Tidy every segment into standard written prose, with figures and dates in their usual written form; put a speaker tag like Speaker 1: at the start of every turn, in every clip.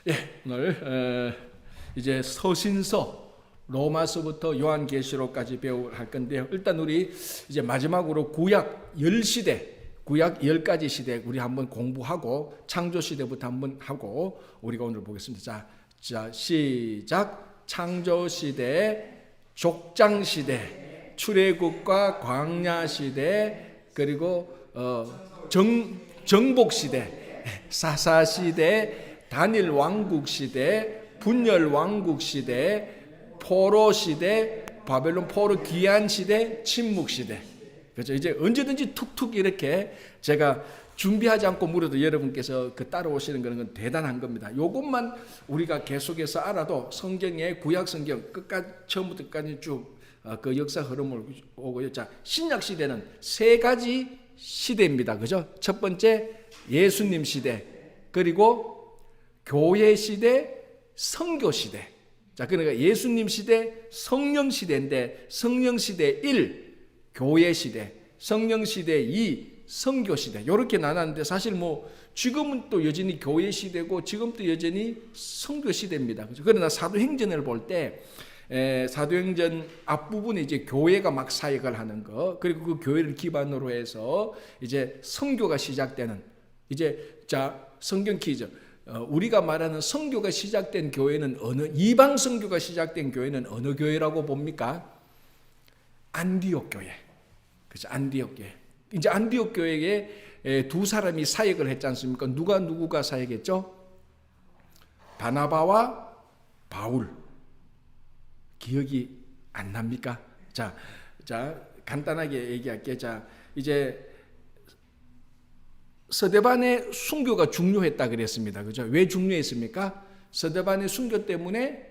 Speaker 1: 예, 오늘 이제 서신서 로마서부터 요한계시록까지 배워할 건데요. 일단 우리 이제 마지막으로 구약 10시대, 구약 10가지 시대 우리 한번 공부하고 창조시대부터 한번 하고 우리가 오늘 보겠습니다. 자, 시작. 창조시대, 족장시대, 출애굽과 광야시대, 그리고 정복시대, 사사시대, 단일 왕국시대, 분열 왕국시대, 포로시대, 바벨론 포로 귀환시대, 침묵시대. 그렇죠. 이제 언제든지 툭툭 이렇게 제가 준비하지 않고 물어도 여러분께서 그 따라오시는 건 대단한 겁니다. 이것만 우리가 계속해서 알아도 성경의 구약 성경 끝까지 처음부터 끝까지 쭉 그 역사 흐름을 오고요. 자, 신약 시대는 세 가지 시대입니다. 그죠? 첫 번째 예수님 시대, 그리고 교회 시대, 선교 시대. 자, 그러니까 예수님 시대, 성령 시대인데 성령 시대 1, 교회 시대, 성령 시대 2, 선교 시대. 이렇게 나눴는데 사실 뭐 지금은 또 여전히 교회 시대고 지금도 여전히 선교 시대입니다. 그렇죠? 그러나 사도행전을 볼 때 사도행전 앞부분에 이제 교회가 막 사역을 하는 거, 그리고 그 교회를 기반으로 해서 이제 선교가 시작되는, 이제 자, 성경 퀴즈. 우리가 말하는 선교가 시작된 교회는 이방 선교가 시작된 교회는 어느 교회라고 봅니까? 안디옥 교회. 그렇죠? 안디옥 교회. 이제 안디옥 교회에 두 사람이 사역을 했지 않습니까? 누가 사역했죠? 바나바와 바울. 기억이 안 납니까? 자, 간단하게 얘기할게요. 자, 이제 스데반의 순교가 중요했다 그랬습니다. 그죠? 왜 중요했습니까? 스데반의 순교 때문에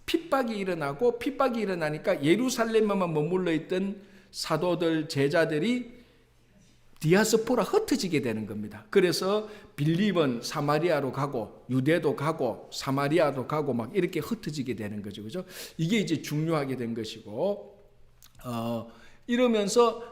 Speaker 1: 핍박이 일어나니까 예루살렘에만 머물러 있던 사도들, 제자들이 디아스포라 흩어지게 되는 겁니다. 그래서 빌립은 사마리아로 가고 유대도 가고 사마리아도 가고 막 이렇게 흩어지게 되는 거죠. 그죠? 이게 이제 중요하게 된 것이고, 이러면서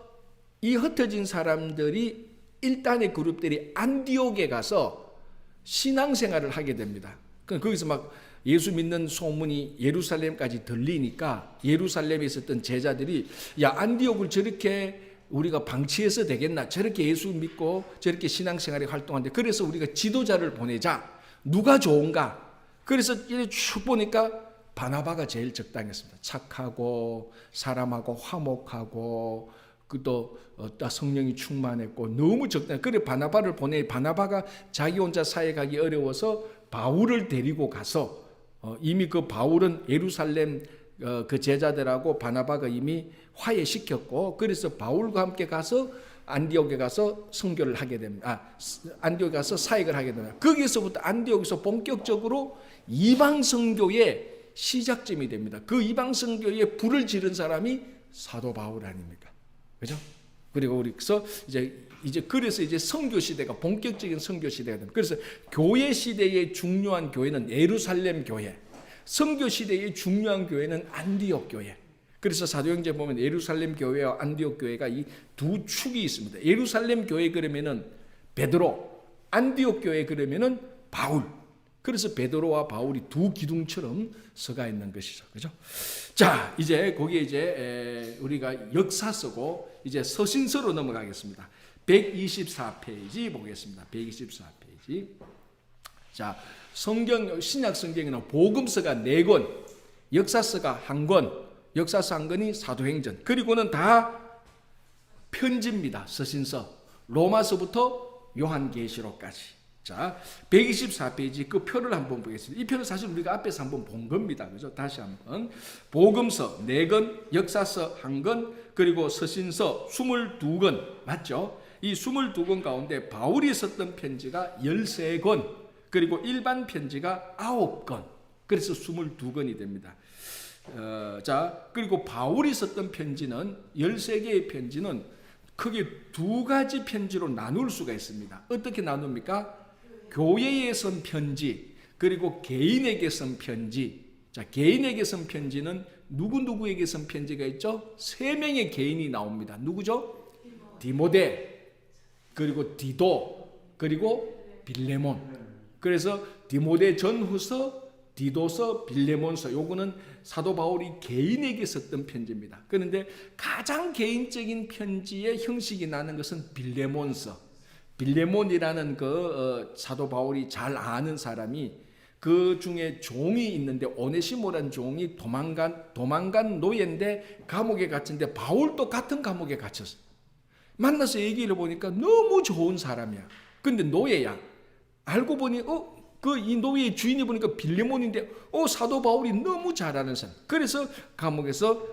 Speaker 1: 이 흩어진 사람들이 일단의 그룹들이 안디옥에 가서 신앙생활을 하게 됩니다. 거기서 막 예수 믿는 소문이 예루살렘까지 들리니까 예루살렘에 있었던 제자들이, 야, 안디옥을 저렇게 우리가 방치해서 되겠나? 저렇게 예수 믿고 저렇게 신앙생활에 활동하는데, 그래서 우리가 지도자를 보내자. 누가 좋은가? 그래서 이렇게 쭉 보니까 바나바가 제일 적당했습니다. 착하고 사람하고 화목하고 또 성령이 충만했고 너무 적당. 그래 바나바를 보내. 바나바가 자기 혼자 사역하기 어려워서 바울을 데리고 가서 이미 그 바울은 예루살렘 그 제자들하고 바나바가 이미 화해시켰고, 그래서 바울과 함께 가서 안디옥에 가서 선교를 하게 됩니다. 안디옥에 가서 사역을 하게 됩니다. 거기서부터 안디옥에서 본격적으로 이방 선교의 시작점이 됩니다. 그 이방 선교에 불을 지른 사람이 사도 바울 아닙니까? 그죠? 그리고 우리서 그래서 이제 선교 시대가 본격적인 선교 시대가 됩니다. 그래서 교회 시대의 중요한 교회는 예루살렘 교회, 선교 시대의 중요한 교회는 안디옥 교회. 그래서 사도행전 보면 예루살렘 교회와 안디옥 교회가 이 두 축이 있습니다. 예루살렘 교회 그러면은 베드로, 안디옥 교회 그러면은 바울. 그래서 베드로와 바울이 두 기둥처럼 서가 있는 것이죠. 그죠? 자, 이제 거기에 이제 우리가 역사서고 이제 서신서로 넘어가겠습니다. 124페이지 보겠습니다. 124페이지. 자, 신약 성경에는 복음서가 4권, 역사서가 1권, 역사서 1권이 사도행전, 그리고는 다 편지입니다. 서신서. 로마서부터 요한계시록까지. 자, 124페이지 그 표를 한번 보겠습니다. 이 표는 사실 우리가 앞에서 한번 본 겁니다. 그죠? 다시 한번. 복음서 4권, 역사서 1권, 그리고 서신서 22권. 맞죠? 이 22권 가운데 바울이 썼던 편지가 13권, 그리고 일반 편지가 9권. 그래서 22권이 됩니다. 자, 그리고 바울이 썼던 편지는 13개의 편지는 크게 두 가지 편지로 나눌 수가 있습니다. 어떻게 나눕니까? 교회에 쓴 편지, 그리고 개인에게 쓴 편지. 자, 개인에게 쓴 편지는 누구에게 쓴 편지가 있죠? 3명의 개인이 나옵니다. 누구죠? 디모데, 그리고 디도, 그리고 빌레몬. 그래서 디모데 전후서, 디도서, 빌레몬서, 요거는 사도 바울이 개인에게 썼던 편지입니다. 그런데 가장 개인적인 편지의 형식이 나는 것은 빌레몬서. 빌레몬이라는 사도 바울이 잘 아는 사람이 그 중에 종이 있는데, 오네시모라는 종이 도망간 노예인데 감옥에 갇힌데, 바울도 같은 감옥에 갇혔어요. 만나서 얘기를 보니까 너무 좋은 사람이야. 근데 노예야. 알고 보니 이 노예의 주인이 보니까 빌레몬인데 사도 바울이 너무 잘 아는 사람. 그래서 감옥에서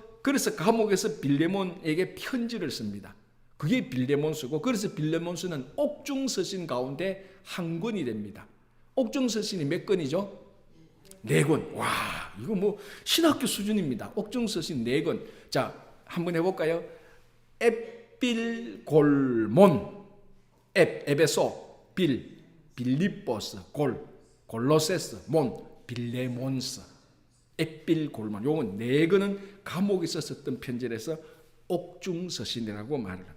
Speaker 1: 빌레몬에게 편지를 씁니다. 그게 빌레몬서고, 그래서 빌레몬서는 옥중서신 가운데 한 권이 됩니다. 옥중서신이 몇 권이죠? 4권. 와, 이거 뭐 신학교 수준입니다. 옥중서신 4권. 자, 한번 해볼까요? 에필골몬, 에베소, 빌립보스, 골로세스, 빌레몬서, 에필골몬. 요건 4권은 감옥에서 썼던 편지라서 옥중서신이라고 말을 합니다.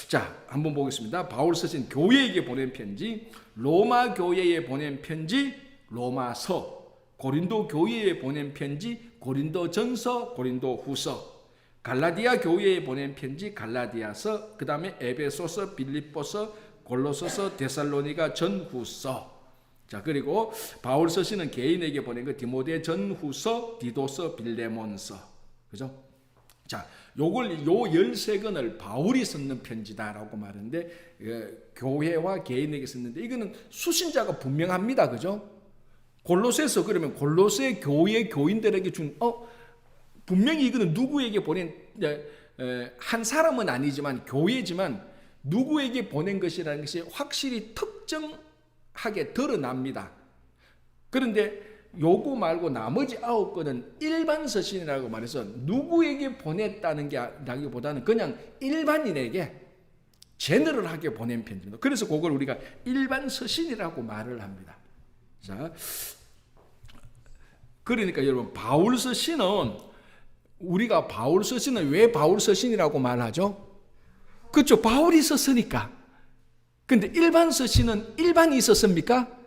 Speaker 1: 자, 한번 보겠습니다. 바울 서신 교회에게 보낸 편지, 로마 교회에 보낸 편지, 로마서, 고린도 교회에 보낸 편지, 고린도전서, 고린도후서, 갈라디아 교회에 보낸 편지, 갈라디아서, 그 다음에 에베소서, 빌립보서, 골로소서, 데살로니가 전후서. 자, 그리고 바울 서신은 개인에게 보낸 거 디모데 전후서, 디도서, 빌레몬서. 그죠? 자, 요 13권을 바울이 썼는 편지다라고 말하는데, 교회와 개인에게 썼는데, 이거는 수신자가 분명합니다. 그죠? 골로새서, 그러면 골로새 교회 교인들에게 준, 분명히 이거는 누구에게 보낸, 한 사람은 아니지만, 교회지만, 누구에게 보낸 것이라는 것이 확실히 특정하게 드러납니다. 그런데 요거 말고 나머지 9권은 일반 서신이라고 말해서 누구에게 보냈다는 게 아니기보다는 그냥 일반인에게 제너럴하게 보낸 편지입니다. 그래서 그걸 우리가 일반 서신이라고 말을 합니다. 자, 그러니까 여러분, 바울 서신은, 우리가 바울 서신은 왜 바울 서신이라고 말하죠? 그렇죠. 바울이 썼으니까. 근데 일반 서신은 일반이 썼습니까?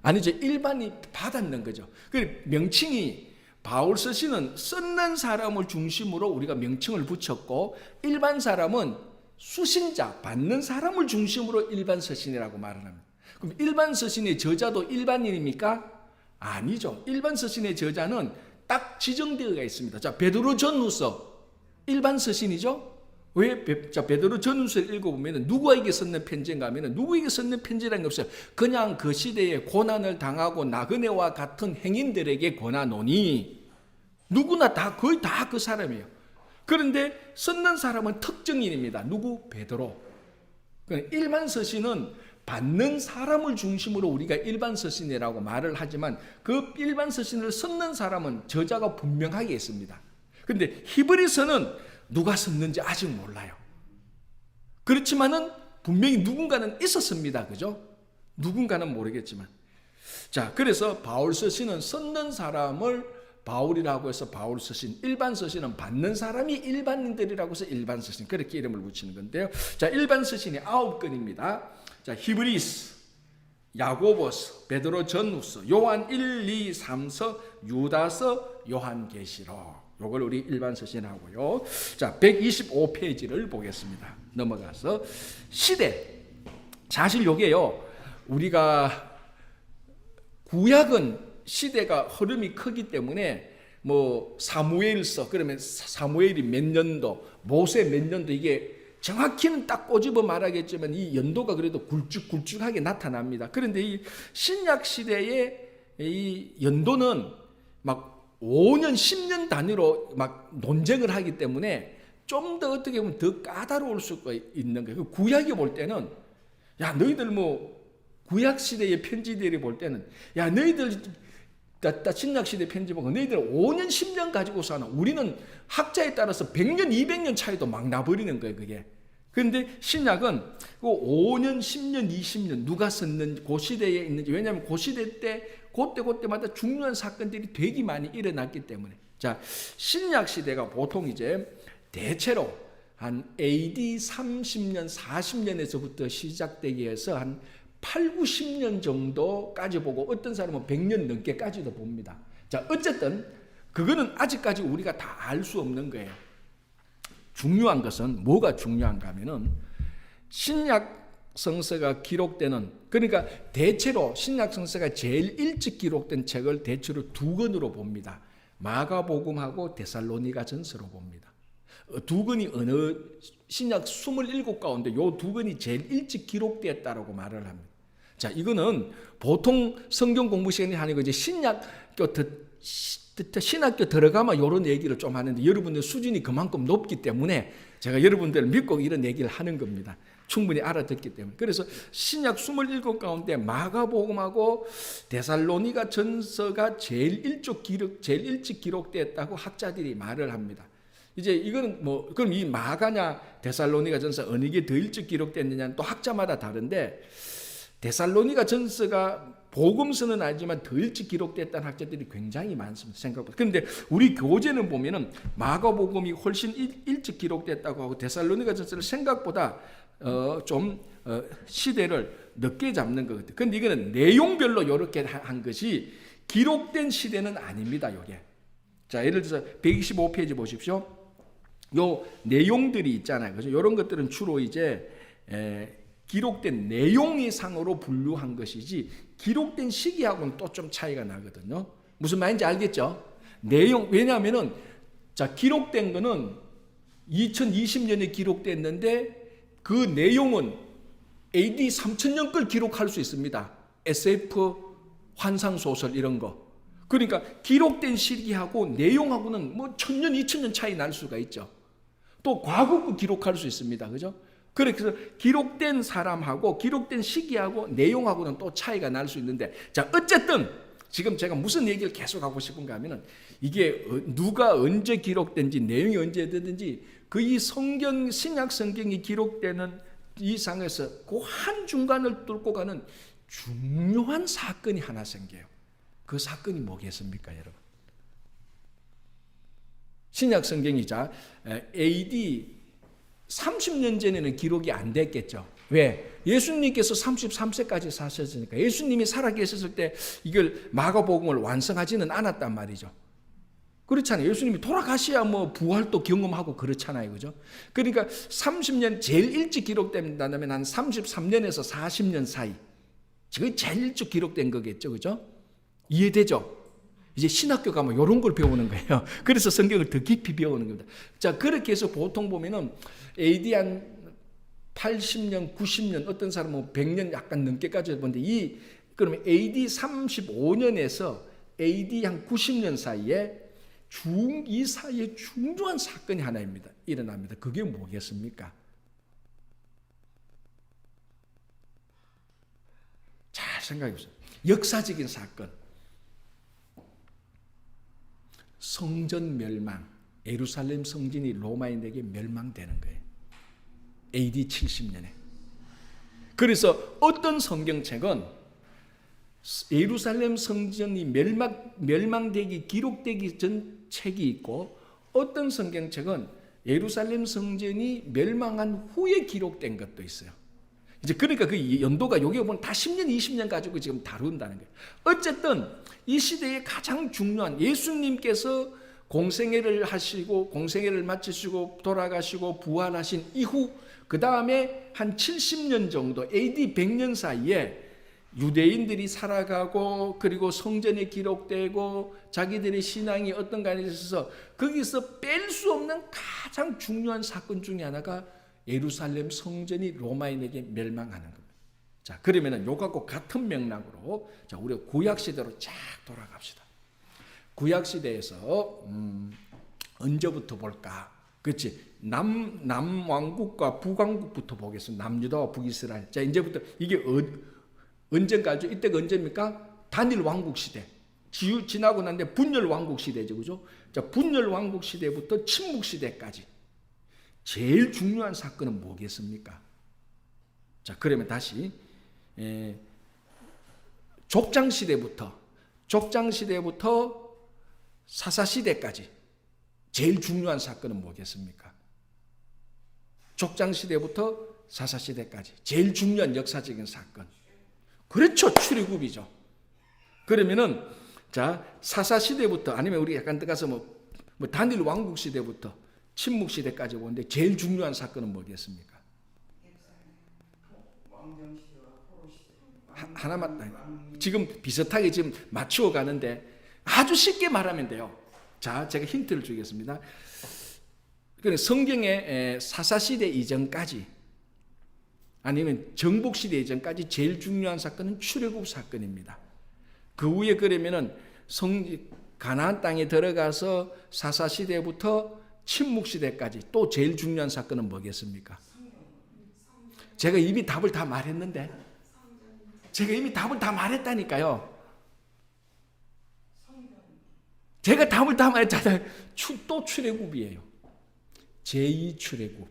Speaker 1: 아니죠. 일반이 받았는 거죠. 그 명칭이, 바울 서신은 썼는 사람을 중심으로 우리가 명칭을 붙였고, 일반 사람은 수신자, 받는 사람을 중심으로 일반 서신이라고 말을 합니다. 그럼 일반 서신의 저자도 일반인입니까? 아니죠. 일반 서신의 저자는 딱 지정되어 있습니다. 자, 베드로 전후서 일반 서신이죠. 왜? 자, 베드로 전후서를 읽어보면 누구에게 썼는 편지인가 하면 누구에게 썼는 편지라는 게 없어요. 그냥 그 시대에 고난을 당하고 나그네와 같은 행인들에게 권하노니, 누구나 다, 거의 다 그 사람이에요. 그런데 썼는 사람은 특정인입니다. 누구? 베드로. 일반 서신은 받는 사람을 중심으로 우리가 일반 서신이라고 말을 하지만, 그 일반 서신을 썼는 사람은 저자가 분명하게 있습니다. 그런데 히브리서는 누가 썼는지 아직 몰라요. 그렇지만은 분명히 누군가는 있었습니다. 그죠? 누군가는 모르겠지만. 자, 그래서 바울 서신은 썼는 사람을 바울이라고 해서 바울 서신, 일반 서신은 받는 사람이 일반인들이라고 해서 일반 서신, 그렇게 이름을 붙이는 건데요. 자, 일반 서신이 9권입니다. 자, 히브리서, 야고보서, 베드로 전후서, 요한 1, 2, 3서, 유다서, 요한계시록. 요걸 우리 일반 서신 하고요. 자, 125페이지를 보겠습니다. 넘어가서 시대. 사실 요게요, 우리가 구약은 시대가 흐름이 크기 때문에 뭐 사무엘서, 그러면 사무엘이 몇 년도, 모세 몇 년도, 이게 정확히는 딱 꼬집어 말하겠지만 이 연도가 그래도 굵직굵직하게 나타납니다. 그런데 이 신약 시대의 이 연도는 막 5년, 10년 단위로 막 논쟁을 하기 때문에 좀 더 어떻게 보면 더 까다로울 수가 있는 거예요. 구약이 볼 때는, 야, 너희들 뭐, 구약 시대의 편지들이 볼 때는, 야, 너희들, 신약 시대 편지 보고 너희들 5년, 10년 가지고 사나. 우리는 학자에 따라서 100년, 200년 차이도 막 나버리는 거예요, 그게. 그런데 신약은 5년, 10년, 20년 누가 썼는지, 그 시대에 있는지, 왜냐하면 그 시대 때 그때마다 중요한 사건들이 되게 많이 일어났기 때문에. 자, 신약 시대가 보통 이제 대체로 한 AD 30년, 40년에서부터 시작되기 위해서 한 8, 90년 정도까지 보고 어떤 사람은 100년 넘게까지도 봅니다. 자, 어쨌든 그거는 아직까지 우리가 다 알 수 없는 거예요. 중요한 것은 뭐가 중요한가 하면은 신약 성서가 기록되는, 그러니까 대체로 신약 성서가 제일 일찍 기록된 책을 대체로 두 권으로 봅니다. 마가복음하고 데살로니가 전서로 봅니다. 두 권이 어느 신약 27 가운데 요 두 권이 제일 일찍 기록되었다라고 말을 합니다. 자, 이거는 보통 성경 공부 시간이 아니고 이제 신학교 들어가면 이런 얘기를 좀 하는데 여러분들 수준이 그만큼 높기 때문에 제가 여러분들을 믿고 이런 얘기를 하는 겁니다. 충분히 알아듣기 때문에. 그래서 신약 27 가운데 마가복음하고 데살로니가 전서가 제일 일찍 기록됐다고 학자들이 말을 합니다. 이제 이거는 뭐 그럼 이 마가냐 데살로니가 전서 어느 게 더 일찍 기록됐느냐는 또 학자마다 다른데, 데살로니가 전서가 복음서는 아니지만 더 일찍 기록됐다는 학자들이 굉장히 많습니다. 생각보다. 그런데 우리 교재는 보면은 마가복음이 훨씬 일찍 기록됐다고 하고 데살로니가 전서를 생각보다 좀 시대를 늦게 잡는 것 같아요. 그런데 이거는 내용별로 이렇게 한 것이 기록된 시대는 아닙니다. 요게. 자, 예를 들어서 125페이지 보십시오. 요 내용들이 있잖아요. 그죠? 이런 것들은 주로 이제 기록된 내용이 상으로 분류한 것이지 기록된 시기하고는 또 좀 차이가 나거든요. 무슨 말인지 알겠죠? 내용, 왜냐하면은 자, 기록된 거는 2020년에 기록됐는데 그 내용은 AD 3000년 걸 기록할 수 있습니다. SF, 환상소설 이런 거. 그러니까 기록된 시기하고 내용하고는 뭐 1000년, 2000년 차이 날 수가 있죠. 또 과거도 기록할 수 있습니다. 그죠? 그래서 기록된 사람하고 기록된 시기하고 내용하고는 또 차이가 날 수 있는데, 자, 어쨌든 지금 제가 무슨 얘기를 계속 하고 싶은가 하면은 이게 누가 언제 기록된지 내용이 언제 되든지 그 이 성경, 신약 성경이 기록되는 이 상에서 그 한 중간을 뚫고 가는 중요한 사건이 하나 생겨요. 그 사건이 뭐겠습니까, 여러분? 신약 성경이자 AD 30년 전에는 기록이 안 됐겠죠. 왜? 예수님께서 33세까지 사셨으니까. 예수님이 살아계셨을 때 이걸 마가복음을 완성하지는 않았단 말이죠. 그렇잖아요. 예수님이 돌아가셔야 뭐 부활도 경험하고 그렇잖아요. 그죠? 그러니까 30년 제일 일찍 기록된다면 한 33년에서 40년 사이. 지금 제일 일찍 기록된 거겠죠. 그죠? 이해되죠? 이제 신학교 가면 이런 걸 배우는 거예요. 그래서 성경을 더 깊이 배우는 겁니다. 자, 그렇게 해서 보통 보면은 AD 한 80년, 90년, 어떤 사람은 100년 약간 넘게까지 보는데 그러면 AD 35년에서 AD 한 90년 사이에 이 사이에 중요한 사건이 하나입니다. 일어납니다. 그게 뭐겠습니까? 잘 생각해 보세요. 역사적인 사건. 성전 멸망, 예루살렘 성전이 로마인에게 멸망되는 거예요. AD 70년에. 그래서 어떤 성경책은 예루살렘 성전이 멸망되기 기록되기 전 책이 있고, 어떤 성경책은 예루살렘 성전이 멸망한 후에 기록된 것도 있어요. 이제 그러니까 그 연도가 여기 보면 다 10년, 20년 가지고 지금 다룬다는 거예요. 어쨌든 이 시대에 가장 중요한, 예수님께서 공생애를 하시고 공생애를 마치시고 돌아가시고 부활하신 이후 그 다음에 한 70년 정도 AD 100년 사이에 유대인들이 살아가고 그리고 성전에 기록되고 자기들의 신앙이 어떤 간에 있어서 거기서 뺄 수 없는 가장 중요한 사건 중에 하나가 예루살렘 성전이 로마인에게 멸망하는 겁니다. 자, 그러면은 요하고 같은 맥락으로 자, 우리 구약 시대로 쫙 돌아갑시다. 구약 시대에서 언제부터 볼까? 그렇지? 남왕국과 북왕국부터 보겠습니다. 남유다와 북이스라엘. 자, 이제부터 이게 언젠가 알죠? 이때가 언제입니까? 단일 왕국 시대. 지나고 난데 분열 왕국 시대죠. 그죠? 자, 분열 왕국 시대부터 침묵 시대까지. 제일 중요한 사건은 뭐겠습니까? 자, 그러면 다시 족장 시대부터 사사 시대까지 제일 중요한 사건은 뭐겠습니까? 족장 시대부터 사사 시대까지 제일 중요한 역사적인 사건. 그렇죠. 출애굽이죠. 그러면은 자, 사사 시대부터 아니면 우리 약간 들어가서 뭐 단일 왕국 시대부터 침묵 시대까지 보는데 제일 중요한 사건은 뭐겠습니까? 하나만 지금 비슷하게 지금 맞추어 가는데 아주 쉽게 말하면 돼요. 자, 제가 힌트를 주겠습니다. 성경의 사사시대 이전까지 아니면 정복시대 이전까지 제일 중요한 사건은 출애굽 사건입니다. 그 후에 그러면은 가나안 땅에 들어가서 사사시대부터 침묵시대까지 또 제일 중요한 사건은 뭐겠습니까? 제가 이미 답을 다 말했는데 제가 이미 답을 다 말했다니까요. 제가 답을 다 말했잖아요. 또 출애굽이에요. 제2 출애굽.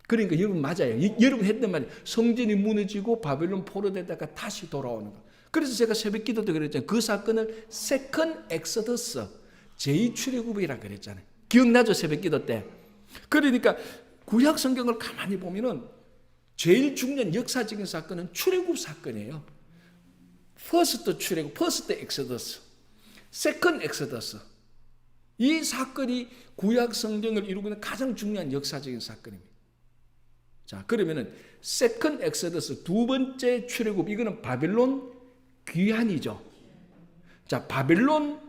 Speaker 1: 그러니까 여러분 맞아요. 여러분 했던 말이 성전이 무너지고 바벨론 포로되다가 다시 돌아오는 거. 그래서 제가 새벽 기도 때 그랬잖아요. 그 사건을 세컨 엑소더스, 제2 출애굽이라 그랬잖아요. 기억나죠? 새벽 기도 때. 그러니까 구약 성경을 가만히 보면은 제일 중요한 역사적인 사건은 출애굽 사건이에요. 퍼스트 출애굽, 퍼스트 엑소더스, 세컨 엑소더스. 이 사건이 구약 성경을 이루고 있는 가장 중요한 역사적인 사건입니다. 자, 그러면은 세컨 엑소더스 두 번째 출애굽 이거는 바벨론 귀환이죠. 자, 바벨론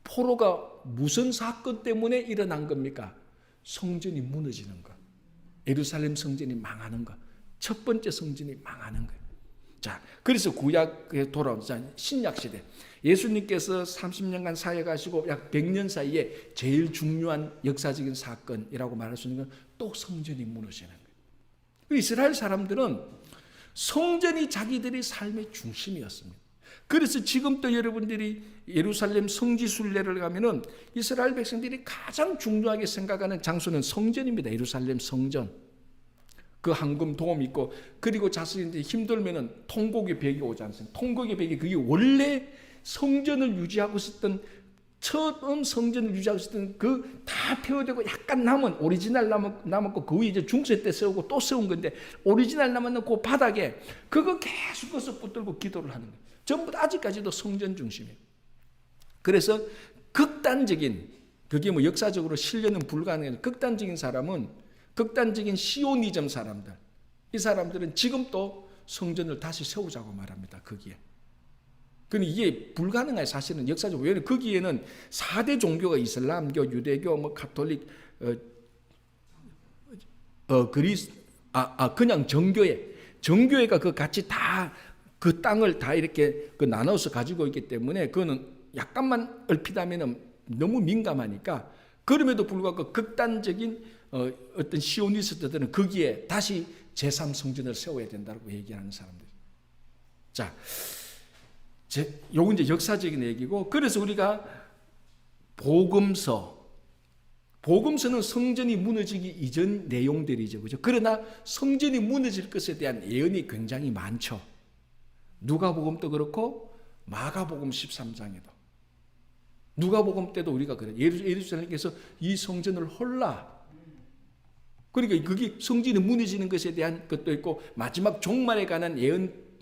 Speaker 1: 포로가 무슨 사건 때문에 일어난 겁니까? 성전이 무너지는 것. 예루살렘 성전이 망하는 것. 첫 번째 성전이 망하는 거예요. 자, 그래서 구약에 돌아온 신약 시대. 예수님께서 30년간 사역하시고 약 100년 사이에 제일 중요한 역사적인 사건이라고 말할 수 있는 건 또 성전이 무너지는 거예요. 이스라엘 사람들은 성전이 자기들의 삶의 중심이었습니다. 그래서 지금도 여러분들이 예루살렘 성지 순례를 가면은 이스라엘 백성들이 가장 중요하게 생각하는 장소는 성전입니다. 예루살렘 성전. 그 황금 돔 있고 그리고 자신이 힘들면은 통곡의 벽이 오지 않습니까? 통곡의 벽이 그게 원래 성전을 유지하고 있었던 처음 성전을 유지하고 있었던 그 다 폐허되고 약간 남은 오리지널 남았고 그 위에 이제 중세 때 세우고 또 세운 건데 오리지널 남았는 그 바닥에 그거 계속 거기서 붙들고 기도를 하는 거예요. 전부 다 아직까지도 성전 중심이에요. 그래서 극단적인 그게 뭐 역사적으로 실현은 불가능해요. 극단적인 사람은 극단적인 시오니즘 사람들 이 사람들은 지금도 성전을 다시 세우자고 말합니다. 거기에. 근데 이게 불가능해요. 사실은 역사적으로. 왜냐하면 거기에는 4대 종교가 이슬람교, 유대교, 뭐 가톨릭, 그냥 정교회가 그 같이 다 그 땅을 다 이렇게 그 나눠서 가지고 있기 때문에 그거는 약간만 얼핏하면 너무 민감하니까 그럼에도 불구하고 극단적인 어떤 시오니스트들은 거기에 다시 제3성전을 세워야 된다고 얘기하는 사람들. 자, 요건 이제 역사적인 얘기고, 그래서 우리가 복음서는 성전이 무너지기 이전 내용들이죠. 그죠? 그러나 성전이 무너질 것에 대한 예언이 굉장히 많죠. 누가복음도 그렇고 마가복음 13장에도. 누가복음 때도 우리가 그래. 예루살렘께서 이 성전을 헐라. 그러니까 그게 성전이 무너지는 것에 대한 것도 있고 마지막 종말에 관한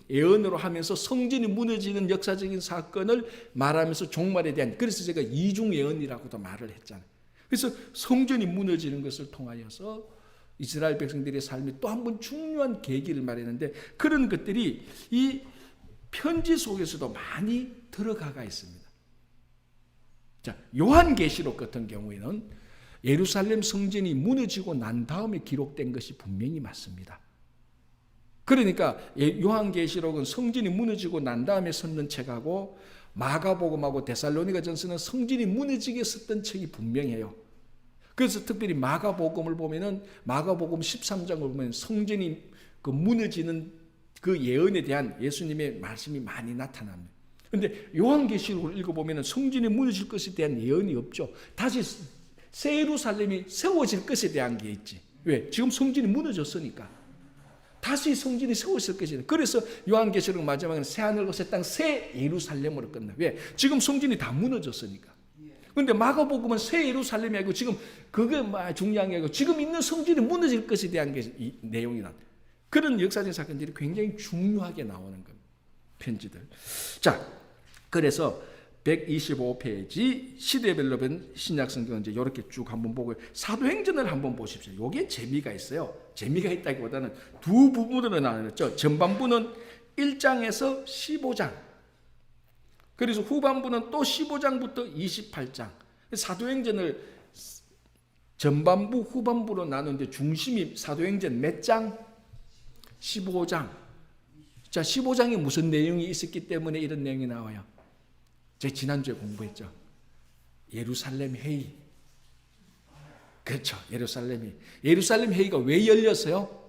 Speaker 1: 예언으로 하면서 성전이 무너지는 역사적인 사건을 말하면서 종말에 대한, 그래서 제가 이중 예언이라고도 말을 했잖아요. 그래서 성전이 무너지는 것을 통하여서 이스라엘 백성들의 삶이 또 한 번 중요한 계기를 말했는데 그런 것들이 이 편지 속에서도 많이 들어가가 있습니다. 자, 요한계시록 같은 경우에는 예루살렘 성전이 무너지고 난 다음에 기록된 것이 분명히 맞습니다. 그러니까 요한계시록은 성전이 무너지고 난 다음에 썼는 책하고 마가복음하고 데살로니가 전서는 성전이 무너지게 썼던 책이 분명해요. 그래서 특별히 마가복음을 보면은 마가복음 13장을 보면 성전이 그 무너지는 그 예언에 대한 예수님의 말씀이 많이 나타납니다. 그런데 요한계시록을 읽어보면 성전이 무너질 것에 대한 예언이 없죠. 다시 새 예루살렘이 세워질 것에 대한 게 있지. 왜? 지금 성전이 무너졌으니까. 다시 성전이 세워질 것이다. 그래서 요한계시록 마지막에는 새하늘과 새 땅, 새 예루살렘으로 끝나. 왜? 지금 성전이 다 무너졌으니까. 그런데 마가복음은 새 예루살렘이 아니고 지금 그게 중요한 게 아니고 지금 있는 성전이 무너질 것에 대한 게 이 내용이 나. 그런 역사적인 사건들이 굉장히 중요하게 나오는 겁니다. 편지들. 자, 그래서 125페이지 시대별로 본 신약성경 이제 이렇게 쭉 한번 보고 사도행전을 한번 보십시오. 이게 재미가 있어요. 재미가 있다기보다는 두 부분으로 나누었죠. 전반부는 1장에서 15장. 그래서 후반부는 또 15장부터 28장. 사도행전을 전반부, 후반부로 나누는데 중심이 사도행전 몇 장? 15장. 자, 15장에 무슨 내용이 있었기 때문에 이런 내용이 나와요? 제가 지난주에 공부했죠. 예루살렘 회의. 그렇죠. 예루살렘 회의가 왜 열렸어요?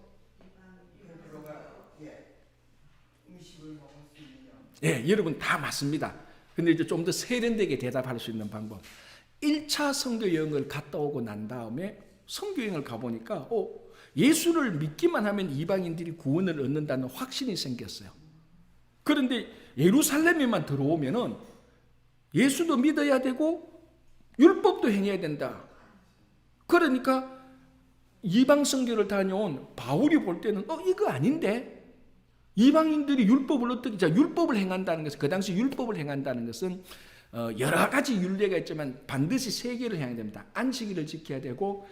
Speaker 1: 예, 여러분 다 맞습니다. 근데 이제 좀 더 세련되게 대답할 수 있는 방법. 1차 선교 여행을 갔다 오고 난 다음에 선교 여행을 가보니까 예수를 믿기만 하면 이방인들이 구원을 얻는다는 확신이 생겼어요. 그런데 예루살렘에만 들어오면은 예수도 믿어야 되고 율법도 행해야 된다. 그러니까 이방 선교를 다녀온 바울이 볼 때는 이거 아닌데? 이방인들이 율법을 어떻게, 율법을 행한다는 것은, 그 당시 율법을 행한다는 것은 여러 가지 율례가 있지만 반드시 세 개를 행해야 됩니다. 안식일을 지켜야 되고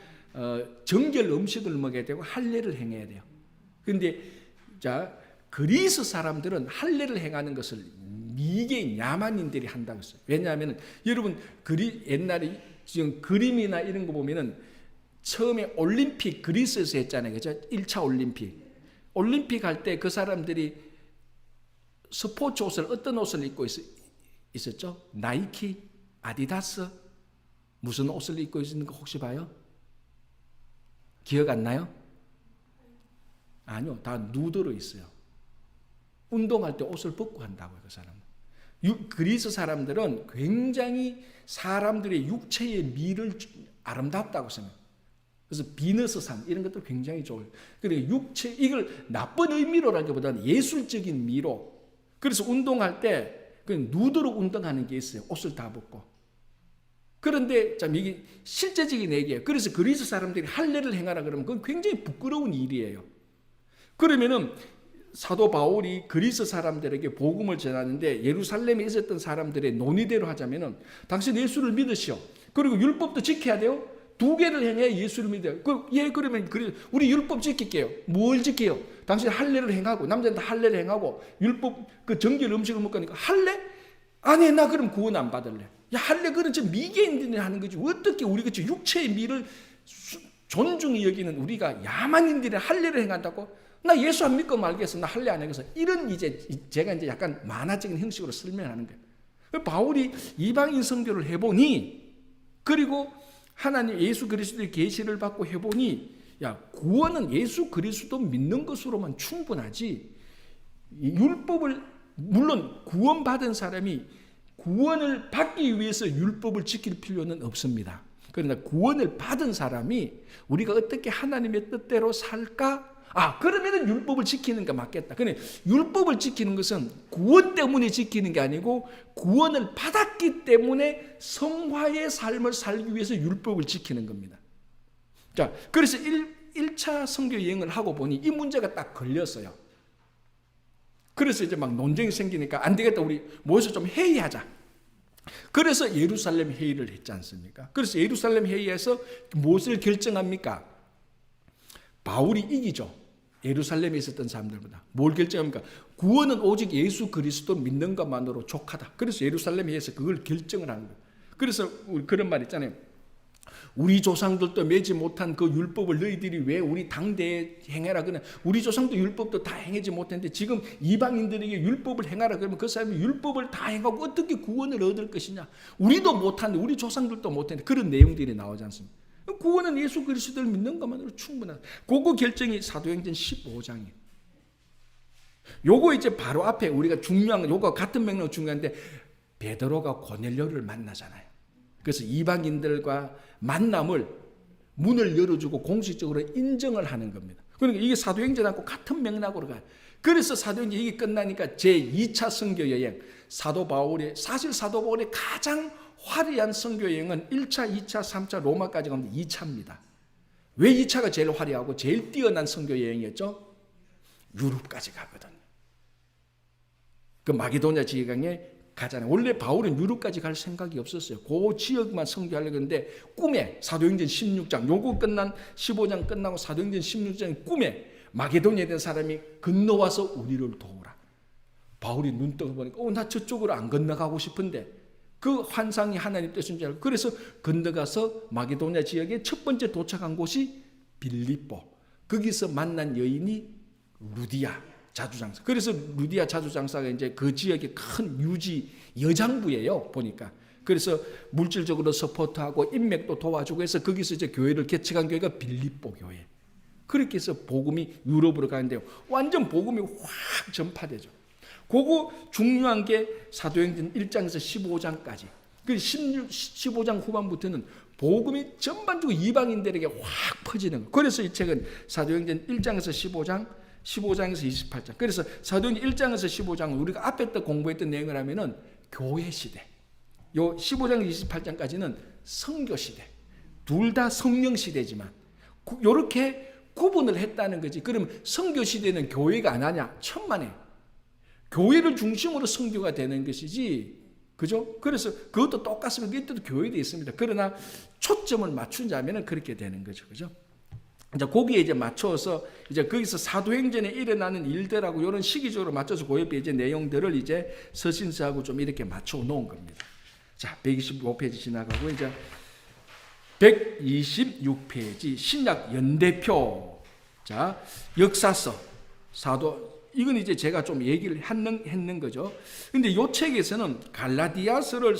Speaker 1: 정결 음식을 먹어야 되고 할례를 행해야 돼요. 그런데 그리스 사람들은 할례를 행하는 것을 미개인 야만인들이 한다고 했어요. 왜냐하면 여러분 옛날에 지금 그림이나 이런 거 보면은 처음에 올림픽 그리스에서 했잖아요. 그죠? 1차 올림픽 할 때 그 사람들이 스포츠 옷을 어떤 옷을 입고 있었죠? 나이키, 아디다스 무슨 옷을 입고 있는 거 혹시 봐요? 기억 안 나요? 아니요. 다 누드로 있어요. 운동할 때 옷을 벗고 한다고요. 그 사람은. 그리스 사람들은 굉장히 사람들의 육체의 미를 아름답다고 생각해요. 그래서 비너스상 이런 것도 굉장히 좋아요. 그리고 이걸 나쁜 의미로라기보다는 예술적인 미로. 그래서 운동할 때 누드로 운동하는 게 있어요. 옷을 다 벗고. 그런데 이게 실제적인 얘기예요. 그래서 그리스 사람들이 할례를 행하라 그러면 그건 굉장히 부끄러운 일이에요. 그러면은 사도 바울이 그리스 사람들에게 복음을 전하는데 예루살렘에 있었던 사람들의 논의대로 하자면은 당신 예수를 믿으시오. 그리고 율법도 지켜야 돼요. 두 개를 행해야 예수를 믿어요. 그러면 우리 율법 지킬게요. 뭘 지켜요? 당신 할례를 행하고 남자는 다 할례를 행하고 율법 그 정결 음식을 먹으니까 할례? 아니 나 그럼 구원 안 받을래. 야 할례 그런 저 미개인들이 하는 거지. 어떻게 우리가 저 육체의 미를 존중히 여기는 우리가 야만인들이 할례를 행한다고? 나 예수 안 믿고 말겠어. 나 할례 안 해서 이런 제가 이제 약간 만화적인 형식으로 설명하는 거예요. 바울이 이방인 선교를 해보니 그리고 하나님 예수 그리스도의 계시를 받고 해보니 구원은 예수 그리스도 믿는 것으로만 충분하지 율법을 물론 구원받은 사람이 구원을 받기 위해서 율법을 지킬 필요는 없습니다. 그러나 구원을 받은 사람이 우리가 어떻게 하나님의 뜻대로 살까? 그러면은 율법을 지키는 게 맞겠다. 근데 율법을 지키는 것은 구원 때문에 지키는 게 아니고 구원을 받았기 때문에 성화의 삶을 살기 위해서 율법을 지키는 겁니다. 자, 그래서 1차 선교 여행을 하고 보니 이 문제가 딱 걸렸어요. 그래서 이제 막 논쟁이 생기니까 안 되겠다. 우리 모여서 좀 회의하자. 그래서 예루살렘 회의를 했지 않습니까? 그래서 예루살렘 회의에서 무엇을 결정합니까? 바울이 이기죠. 예루살렘에 있었던 사람들보다. 뭘 결정합니까? 구원은 오직 예수 그리스도 믿는 것만으로 족하다. 그래서 예루살렘 회의에서 그걸 결정을 하는 거예요. 그래서 우리 그런 말 있잖아요. 우리 조상들도 매지 못한 그 율법을 너희들이 왜 우리 당대에 행해라 그러냐. 우리 조상도 율법도 다 행하지 못했는데 지금 이방인들에게 율법을 행하라 그러면 그 사람이 율법을 다 행하고 어떻게 구원을 얻을 것이냐. 우리도 못하는데 우리 조상들도 못했는데 그런 내용들이 나오지 않습니까? 구원은 예수 그리스도를 믿는 것만으로 충분하다. 그거 결정이 사도행전 15장이에요. 요거 이제 바로 앞에 우리가 중요한 요거 같은 맥락 중요한데 베드로가 고넬료를 만나잖아요. 그래서 이방인들과 만남을 문을 열어주고 공식적으로 인정을 하는 겁니다. 그러니까 이게 사도행전하고 같은 맥락으로 가요. 그래서 사도행전 이게 끝나니까 제2차 선교 여행 사도 바울의 가장 화려한 선교 여행은 1차, 2차, 3차 로마까지 가면 2차입니다. 왜 2차가 제일 화려하고 제일 뛰어난 선교 여행이었죠? 유럽까지 가거든요. 그 마게도냐 지역에 가잖아요. 원래 바울은 유럽까지 갈 생각이 없었어요. 그 지역만 선교하려고 했는데 꿈에 사도행전 16장 요거 끝난 15장 끝나고 사도행전 16장 꿈에 마게도냐에 된 사람이 건너와서 우리를 도우라. 바울이 눈 떠보니까 나 저쪽으로 안 건너가고 싶은데 그 환상이 하나님 뜻인 줄 알고 그래서 건너가서 마게도냐 지역에 첫 번째 도착한 곳이 빌립보. 거기서 만난 여인이 루디아 자주장사. 그래서 루디아 자주장사가 이제 그 지역의 큰 유지 여장부예요, 보니까. 그래서 물질적으로 서포트하고 인맥도 도와주고 해서 거기서 이제 교회를 개척한 교회가 빌립보 교회. 그렇게 해서 복음이 유럽으로 가는데요. 완전 복음이 확 전파되죠. 그거 중요한 게 사도행전 1장에서 15장까지. 그 15장 후반부터는 복음이 전반적으로 이방인들에게 확 퍼지는 거예요. 그래서 이 책은 사도행전 1장에서 15장에서 28장. 그래서 사도행전 1장에서 15장은 우리가 앞에 때 공부했던 내용을 하면은 교회 시대. 요 15장 28장까지는 선교 시대. 둘 다 성령 시대지만 요렇게 구분을 했다는 거지. 그러면 선교 시대는 교회가 안 하냐? 천만에. 교회를 중심으로 선교가 되는 것이지. 그죠? 그래서 그것도 똑같습니다. 이때도 교회도 있습니다. 그러나 초점을 맞춘다면 그렇게 되는 거죠. 그죠? 이제 거기에 이제 맞춰서 이제 거기서 사도행전에 일어나는 일들하고 이런 시기적으로 맞춰서 그 옆에 이제 내용들을 이제 서신서하고 좀 이렇게 맞춰 놓은 겁니다. 자, 125페이지 지나가고 이제 126페이지 신약 연대표. 자, 역사서 사도 이건 이제 제가 좀 얘기를 했는 거죠. 근데 이 책에서는 갈라디아서를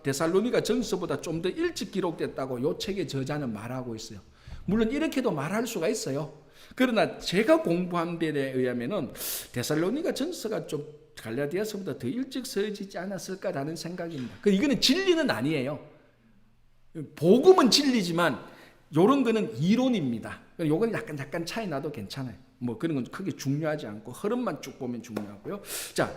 Speaker 1: 데살로니가 전서보다 좀 더 일찍 기록됐다고 이 책의 저자는 말하고 있어요. 물론 이렇게도 말할 수가 있어요. 그러나 제가 공부한 데에 의하면은 데살로니가 전서가 좀 갈라디아서보다 더 일찍 쓰여지지 않았을까라는 생각입니다. 이거는 진리는 아니에요. 복음은 진리지만 이런 거는 이론입니다. 요건 약간 차이 나도 괜찮아요. 뭐 그런 건 크게 중요하지 않고 흐름만 쭉 보면 중요하고요. 자,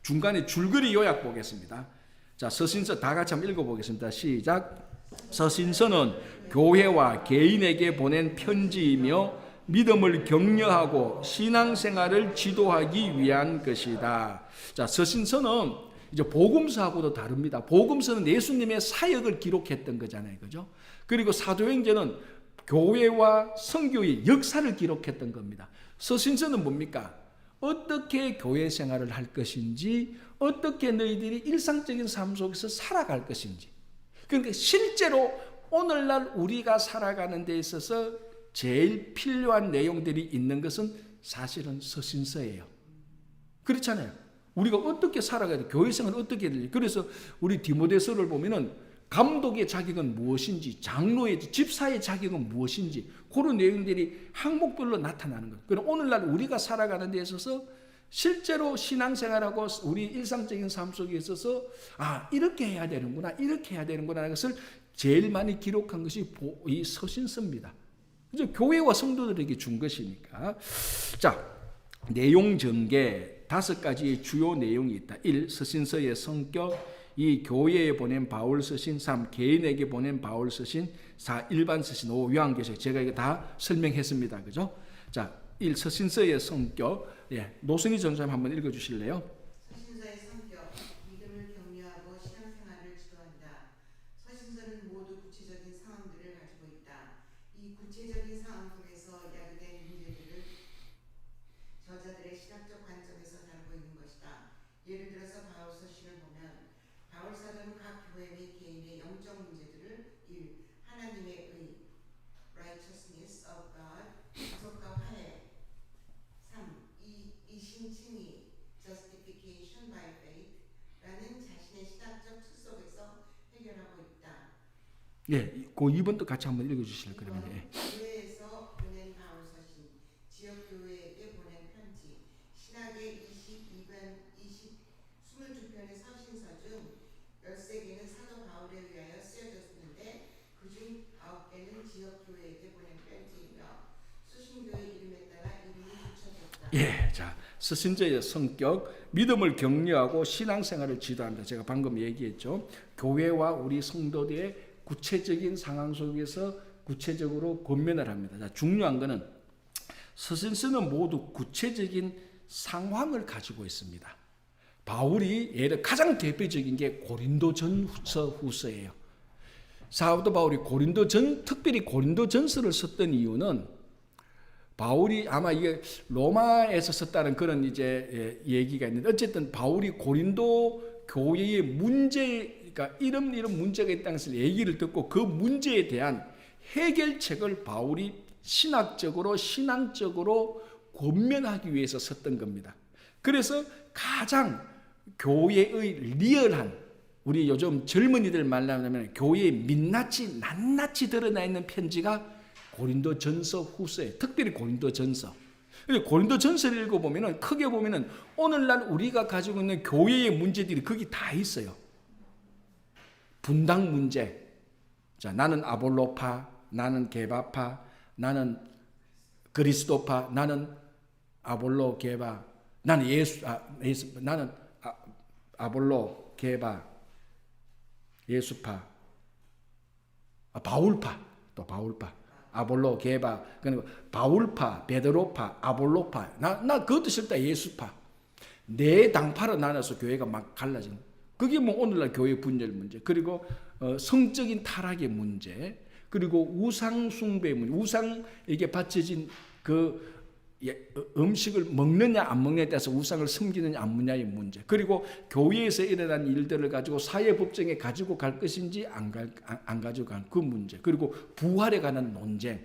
Speaker 1: 중간에 줄거리 요약 보겠습니다. 자, 서신서 다 같이 한번 읽어보겠습니다. 시작. 서신서는 교회와 개인에게 보낸 편지이며 믿음을 격려하고 신앙생활을 지도하기 위한 것이다. 자, 서신서는 이제 복음서하고도 다릅니다. 복음서는 예수님의 사역을 기록했던 거잖아요. 그죠? 그리고 사도행전은 교회와 선교의 역사를 기록했던 겁니다. 서신서는 뭡니까? 어떻게 교회 생활을 할 것인지, 어떻게 너희들이 일상적인 삶 속에서 살아갈 것인지. 그러니까 실제로 오늘날 우리가 살아가는 데 있어서 제일 필요한 내용들이 있는 것은 사실은 서신서예요. 그렇잖아요. 우리가 어떻게 살아가야 돼? 교회 생활을 어떻게 해야 돼? 그래서 우리 디모데서를 보면은 감독의 자격은 무엇인지, 장로의, 집사의 자격은 무엇인지 그런 내용들이 항목별로 나타나는 거예요. 그럼 오늘날 우리가 살아가는 데 있어서 실제로 신앙생활하고 우리 일상적인 삶 속에 있어서 이렇게 해야 되는구나, 이렇게 해야 되는구나 하는 것을 제일 많이 기록한 것이 이 서신서입니다. 이제 교회와 성도들에게 준 것이니까. 자, 내용 전개 5가지의 주요 내용이 있다. 1. 서신서의 성격. 2. 교회에 보낸 바울 서신. 3. 개인에게 보낸 바울 서신. 4. 일반 서신. 5. 요한계시록. 제가 이거 다 설명했습니다. 그죠? 자, 1. 서신서의 성격. 노선희 전사님 한번 읽어주실래요?
Speaker 2: 서신서의 성격, 믿음을 격려하고 신앙생활을 지도한다. 서신서는 모두 구체적인 상황들을 가지고 있다. 이 구체적인 상황 속에서 야기된 문제들을 저자들의 신학적 관점에서 다루고 있는 것이다. 예를 들어서 바울 서신을 보면 바울 사도는 각 교회 및 개인의 영적 문제들을 1. 하나님의 의, righteousness of God, 구속과 화해. 3. 이신칭의, justification by faith 라는 자신의 신학적 틀 속에서 해결하고 있다.
Speaker 1: 그 2번도 같이 한번 읽어주실래요? 그러면
Speaker 2: 교회에서 보낸 바울 서신, 지역 교회에게 보낸 편지, 신학의 22편의 서신서 중 13개는 사도 바울에 의하여 쓰여졌는데 그중 9개는 지역 교회에게 보낸 편지이며 수신교의 이름에 따라 이름이 붙여졌다.
Speaker 1: 자, 서신서의 성격, 믿음을 격려하고 신앙생활을 지도한다. 제가 방금 얘기했죠. 교회와 우리 성도들의 구체적인 상황 속에서 구체적으로 권면을 합니다. 자, 중요한 것은 서신서는 모두 구체적인 상황을 가지고 있습니다. 바울이 예를 가장 대표적인 게 고린도전서 후서예요. 사도 바울이 특별히 고린도전서를 썼던 이유는 바울이 아마 이게 로마에서 썼다는 그런 이제 얘기가 있는데 어쨌든 바울이 고린도 교회의 문제가 이런 문제가 있다는 것을 얘기를 듣고 그 문제에 대한 해결책을 바울이 신학적으로 신앙적으로 권면하기 위해서 썼던 겁니다. 그래서 가장 교회의 리얼한 우리 요즘 젊은이들 말하면 교회의 민낯이 낱낱이 드러나 있는 편지가 고린도전서 후서에 특별히 고린도전서. 고린도전서를 읽어보면 크게 보면 오늘날 우리가 가지고 있는 교회의 문제들이 거기 다 있어요. 분당 문제. 자, 나는 아볼로파, 나는 게바파, 나는 그리스도파, 나는 아볼로 게바, 나는 나는 아볼로 게바, 예수파, 바울파, 또 바울파. 아볼로, 게바, 그리고 바울파, 베드로파, 아볼로파. 나 그것도 싫다. 예수파. 네 당파로 나눠서 교회가 막 갈라진. 그게 뭐 오늘날 교회 분열 문제. 그리고 성적인 타락의 문제. 그리고 우상 숭배 문제. 우상에게 바쳐진 그 음식을 먹느냐 안 먹느냐에 따라서 우상을 섬기느냐 안 먹느냐의 문제. 그리고 교회에서 일어난 일들을 가지고 사회법정에 가지고 갈 것인지 안 가지고 가는 그 문제. 그리고 부활에 관한 논쟁.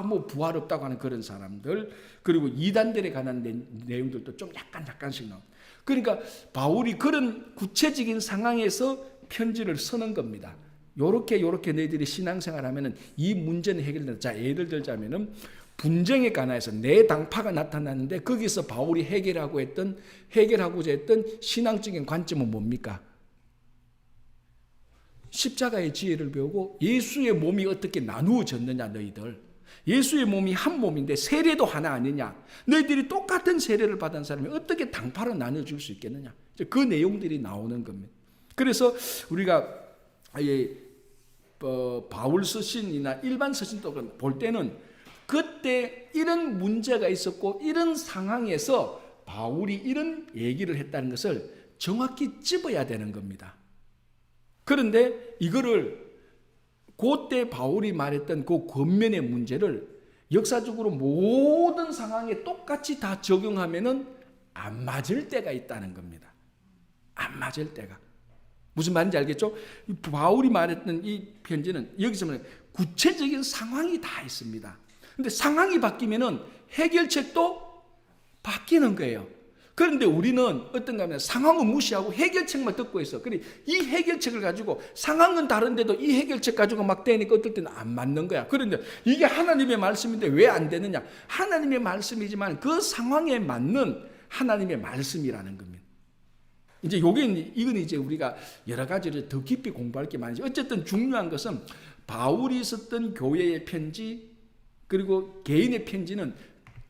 Speaker 1: 뭐 부활 없다고 하는 그런 사람들. 그리고 이단들에 관한 내용들도 좀 약간씩 나옵니다. 그러니까 바울이 그런 구체적인 상황에서 편지를 쓰는 겁니다. 요렇게 너희들이 신앙생활하면은 이 문제는 해결된다. 자, 예를 들자면은 분쟁에 관해서 네 당파가 나타났는데 거기서 바울이 해결하고자 했던 신앙적인 관점은 뭡니까? 십자가의 지혜를 배우고 예수의 몸이 어떻게 나누어졌느냐 너희들. 예수의 몸이 한 몸인데 세례도 하나 아니냐. 너희들이 똑같은 세례를 받은 사람이 어떻게 당파로 나눠줄 수 있겠느냐. 그 내용들이 나오는 겁니다. 그래서 우리가 바울 서신이나 일반 서신도 볼 때는 그때 이런 문제가 있었고 이런 상황에서 바울이 이런 얘기를 했다는 것을 정확히 짚어야 되는 겁니다. 그런데 이거를 그때 바울이 말했던 그 권면의 문제를 역사적으로 모든 상황에 똑같이 다 적용하면은 안 맞을 때가 있다는 겁니다. 안 맞을 때가. 무슨 말인지 알겠죠? 바울이 말했던 이 편지는 여기서 말하는 구체적인 상황이 다 있습니다. 근데 상황이 바뀌면은 해결책도 바뀌는 거예요. 그런데 우리는 어떤가 하면 상황은 무시하고 해결책만 듣고 있어. 그래 이 해결책을 가지고 상황은 다른데도 이 해결책 가지고 막 대니까 어떨 때는 안 맞는 거야. 그런데 이게 하나님의 말씀인데 왜 안 되느냐? 하나님의 말씀이지만 그 상황에 맞는 하나님의 말씀이라는 겁니다. 이건 이제 우리가 여러 가지를 더 깊이 공부할 게 많죠. 어쨌든 중요한 것은 바울이 썼던 교회의 편지 그리고 개인의 편지는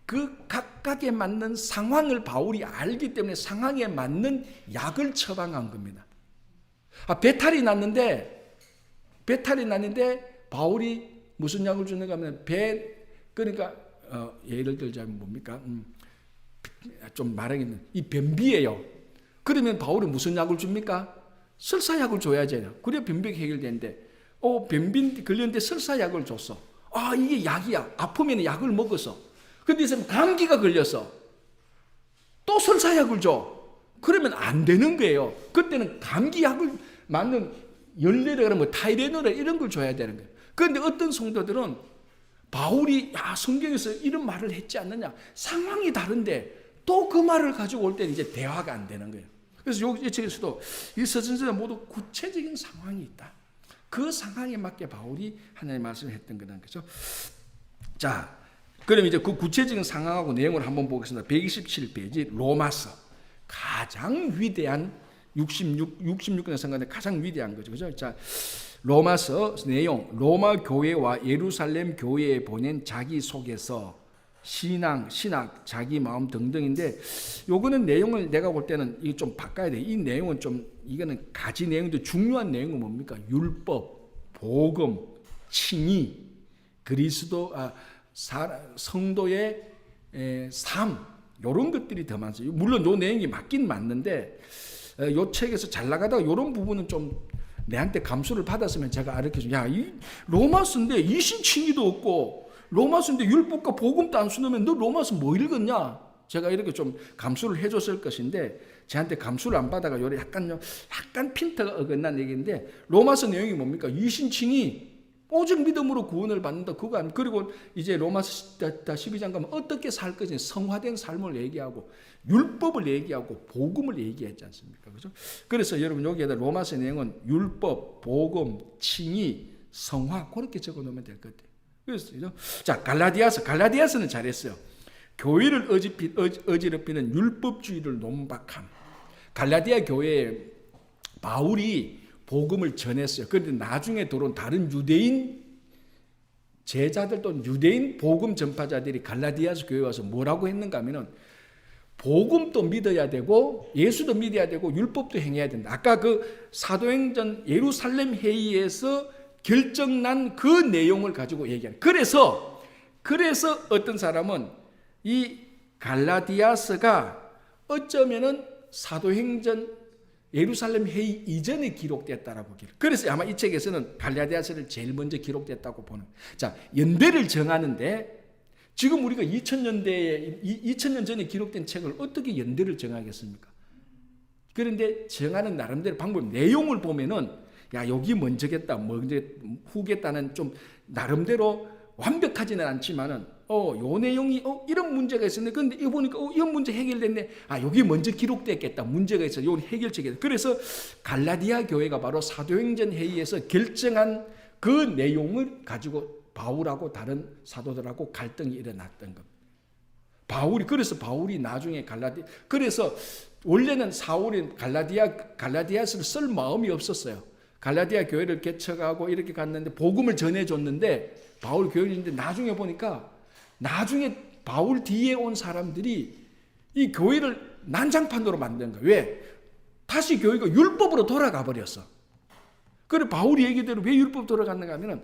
Speaker 1: 그 각각에 맞는 상황을 바울이 알기 때문에 상황에 맞는 약을 처방한 겁니다. 배탈이 났는데 바울이 무슨 약을 주는가 하면 그러니까 예를 들자면 뭡니까? 좀 말하겠는 이 변비예요. 그러면 바울이 무슨 약을 줍니까? 설사약을 줘야죠. 그래야 변비가 해결되는데 변비 걸렸는데 설사약을 줬어. 이게 약이야. 아프면 약을 먹어서. 근데 이 사람 감기가 걸려서 또 설사약을 줘. 그러면 안 되는 거예요. 그때는 감기약을 맞는 열내라 뭐 타이레놀 이런 걸 줘야 되는 거예요. 그런데 어떤 성도들은 바울이 성경에서 이런 말을 했지 않느냐. 상황이 다른데 또 그 말을 가지고 올 때는 이제 대화가 안 되는 거예요. 그래서 이 책에서도 이 서신서에 모두 구체적인 상황이 있다. 그 상황에 맞게 바울이 하나님의 말씀을 했던 거라는 거죠. 자, 그럼 이제 그 구체적인 상황하고 내용을 한번 보겠습니다. 127페이지 로마서. 가장 위대한 66년 성경의 가장 위대한 거죠. 그죠? 자, 로마서 내용. 로마 교회와 예루살렘 교회에 보낸 자기소개서, 신앙, 신학, 자기 마음 등등인데 요거는 내용을 내가 볼 때는 이거 좀 바꿔야 돼. 이 내용은 이거는 가지 내용도 중요한 내용은 뭡니까? 율법, 복음, 칭의, 그리스도 성도의 삶, 이런 것들이 더 많습니다. 물론 요 내용이 맞긴 맞는데 요 책에서 잘 나가다가 이런 부분은 좀 내한테 감수를 받았으면 제가 알려줘. 야, 이 로마서인데 이신칭의도 없고 로마서인데 율법과 복음도 안 쓰면 너 로마서 뭐 읽었냐? 제가 이렇게 좀 감수를 해줬을 것인데 저한테 감수를 안 받아가 요래 약간 핀트가 어긋난 얘기인데 로마서 내용이 뭡니까? 이신칭의 오직 믿음으로 구원을 받는다. 그거 아니에요. 그리고 이제 로마서 12장 가면 어떻게 살 것인지 성화된 삶을 얘기하고 율법을 얘기하고 복음을 얘기했지 않습니까? 그죠? 그래서 여러분 여기에다 로마서 내용은 율법, 복음, 칭의, 성화 그렇게 적어 놓으면 될 것 같아요. 그래서 자, 갈라디아서는 잘했어요. 교회를 어지럽히는 율법주의를 논박함. 갈라디아 교회에 바울이 복음을 전했어요. 그런데 나중에 들어온 다른 유대인 제자들 또는 유대인 복음 전파자들이 갈라디아서 교회에 와서 뭐라고 했는가 하면은 복음도 믿어야 되고 예수도 믿어야 되고 율법도 행해야 된다. 아까 그 사도행전 예루살렘 회의에서 결정난 그 내용을 가지고 얘기하는. 그래서 어떤 사람은 이 갈라디아서가 어쩌면은 사도행전 예루살렘 회의 이전에 기록됐다라고 기록. 그래서 아마 이 책에서는 갈라디아서를 제일 먼저 기록됐다고 보는. 자, 연대를 정하는데 지금 우리가 2000년 전에 기록된 책을 어떻게 연대를 정하겠습니까? 그런데 정하는 나름대로 방법, 내용을 보면은 야, 여기 먼저겠다, 먼저 후겠다는 좀 나름대로 완벽하지는 않지만은 요 내용이 이런 문제가 있었네. 그런데 이거 보니까 이런 문제 해결됐네. 아, 여기 먼저 기록됐겠다. 문제가 있어. 요 해결책이. 그래서 갈라디아 교회가 바로 사도행전 회의에서 결정한 그 내용을 가지고 바울하고 다른 사도들하고 갈등이 일어났던 겁니다. 그래서 바울이 나중에 그래서 원래는 사울이 갈라디아서를 쓸 마음이 없었어요. 갈라디아 교회를 개척하고 이렇게 갔는데 복음을 전해줬는데 바울 교회인데 나중에 보니까 바울 뒤에 온 사람들이 이 교회를 난장판으로 만든 거예요. 왜? 다시 교회가 율법으로 돌아가 버렸어. 그래 바울이 얘기대로 왜 율법 돌아갔는가 하면은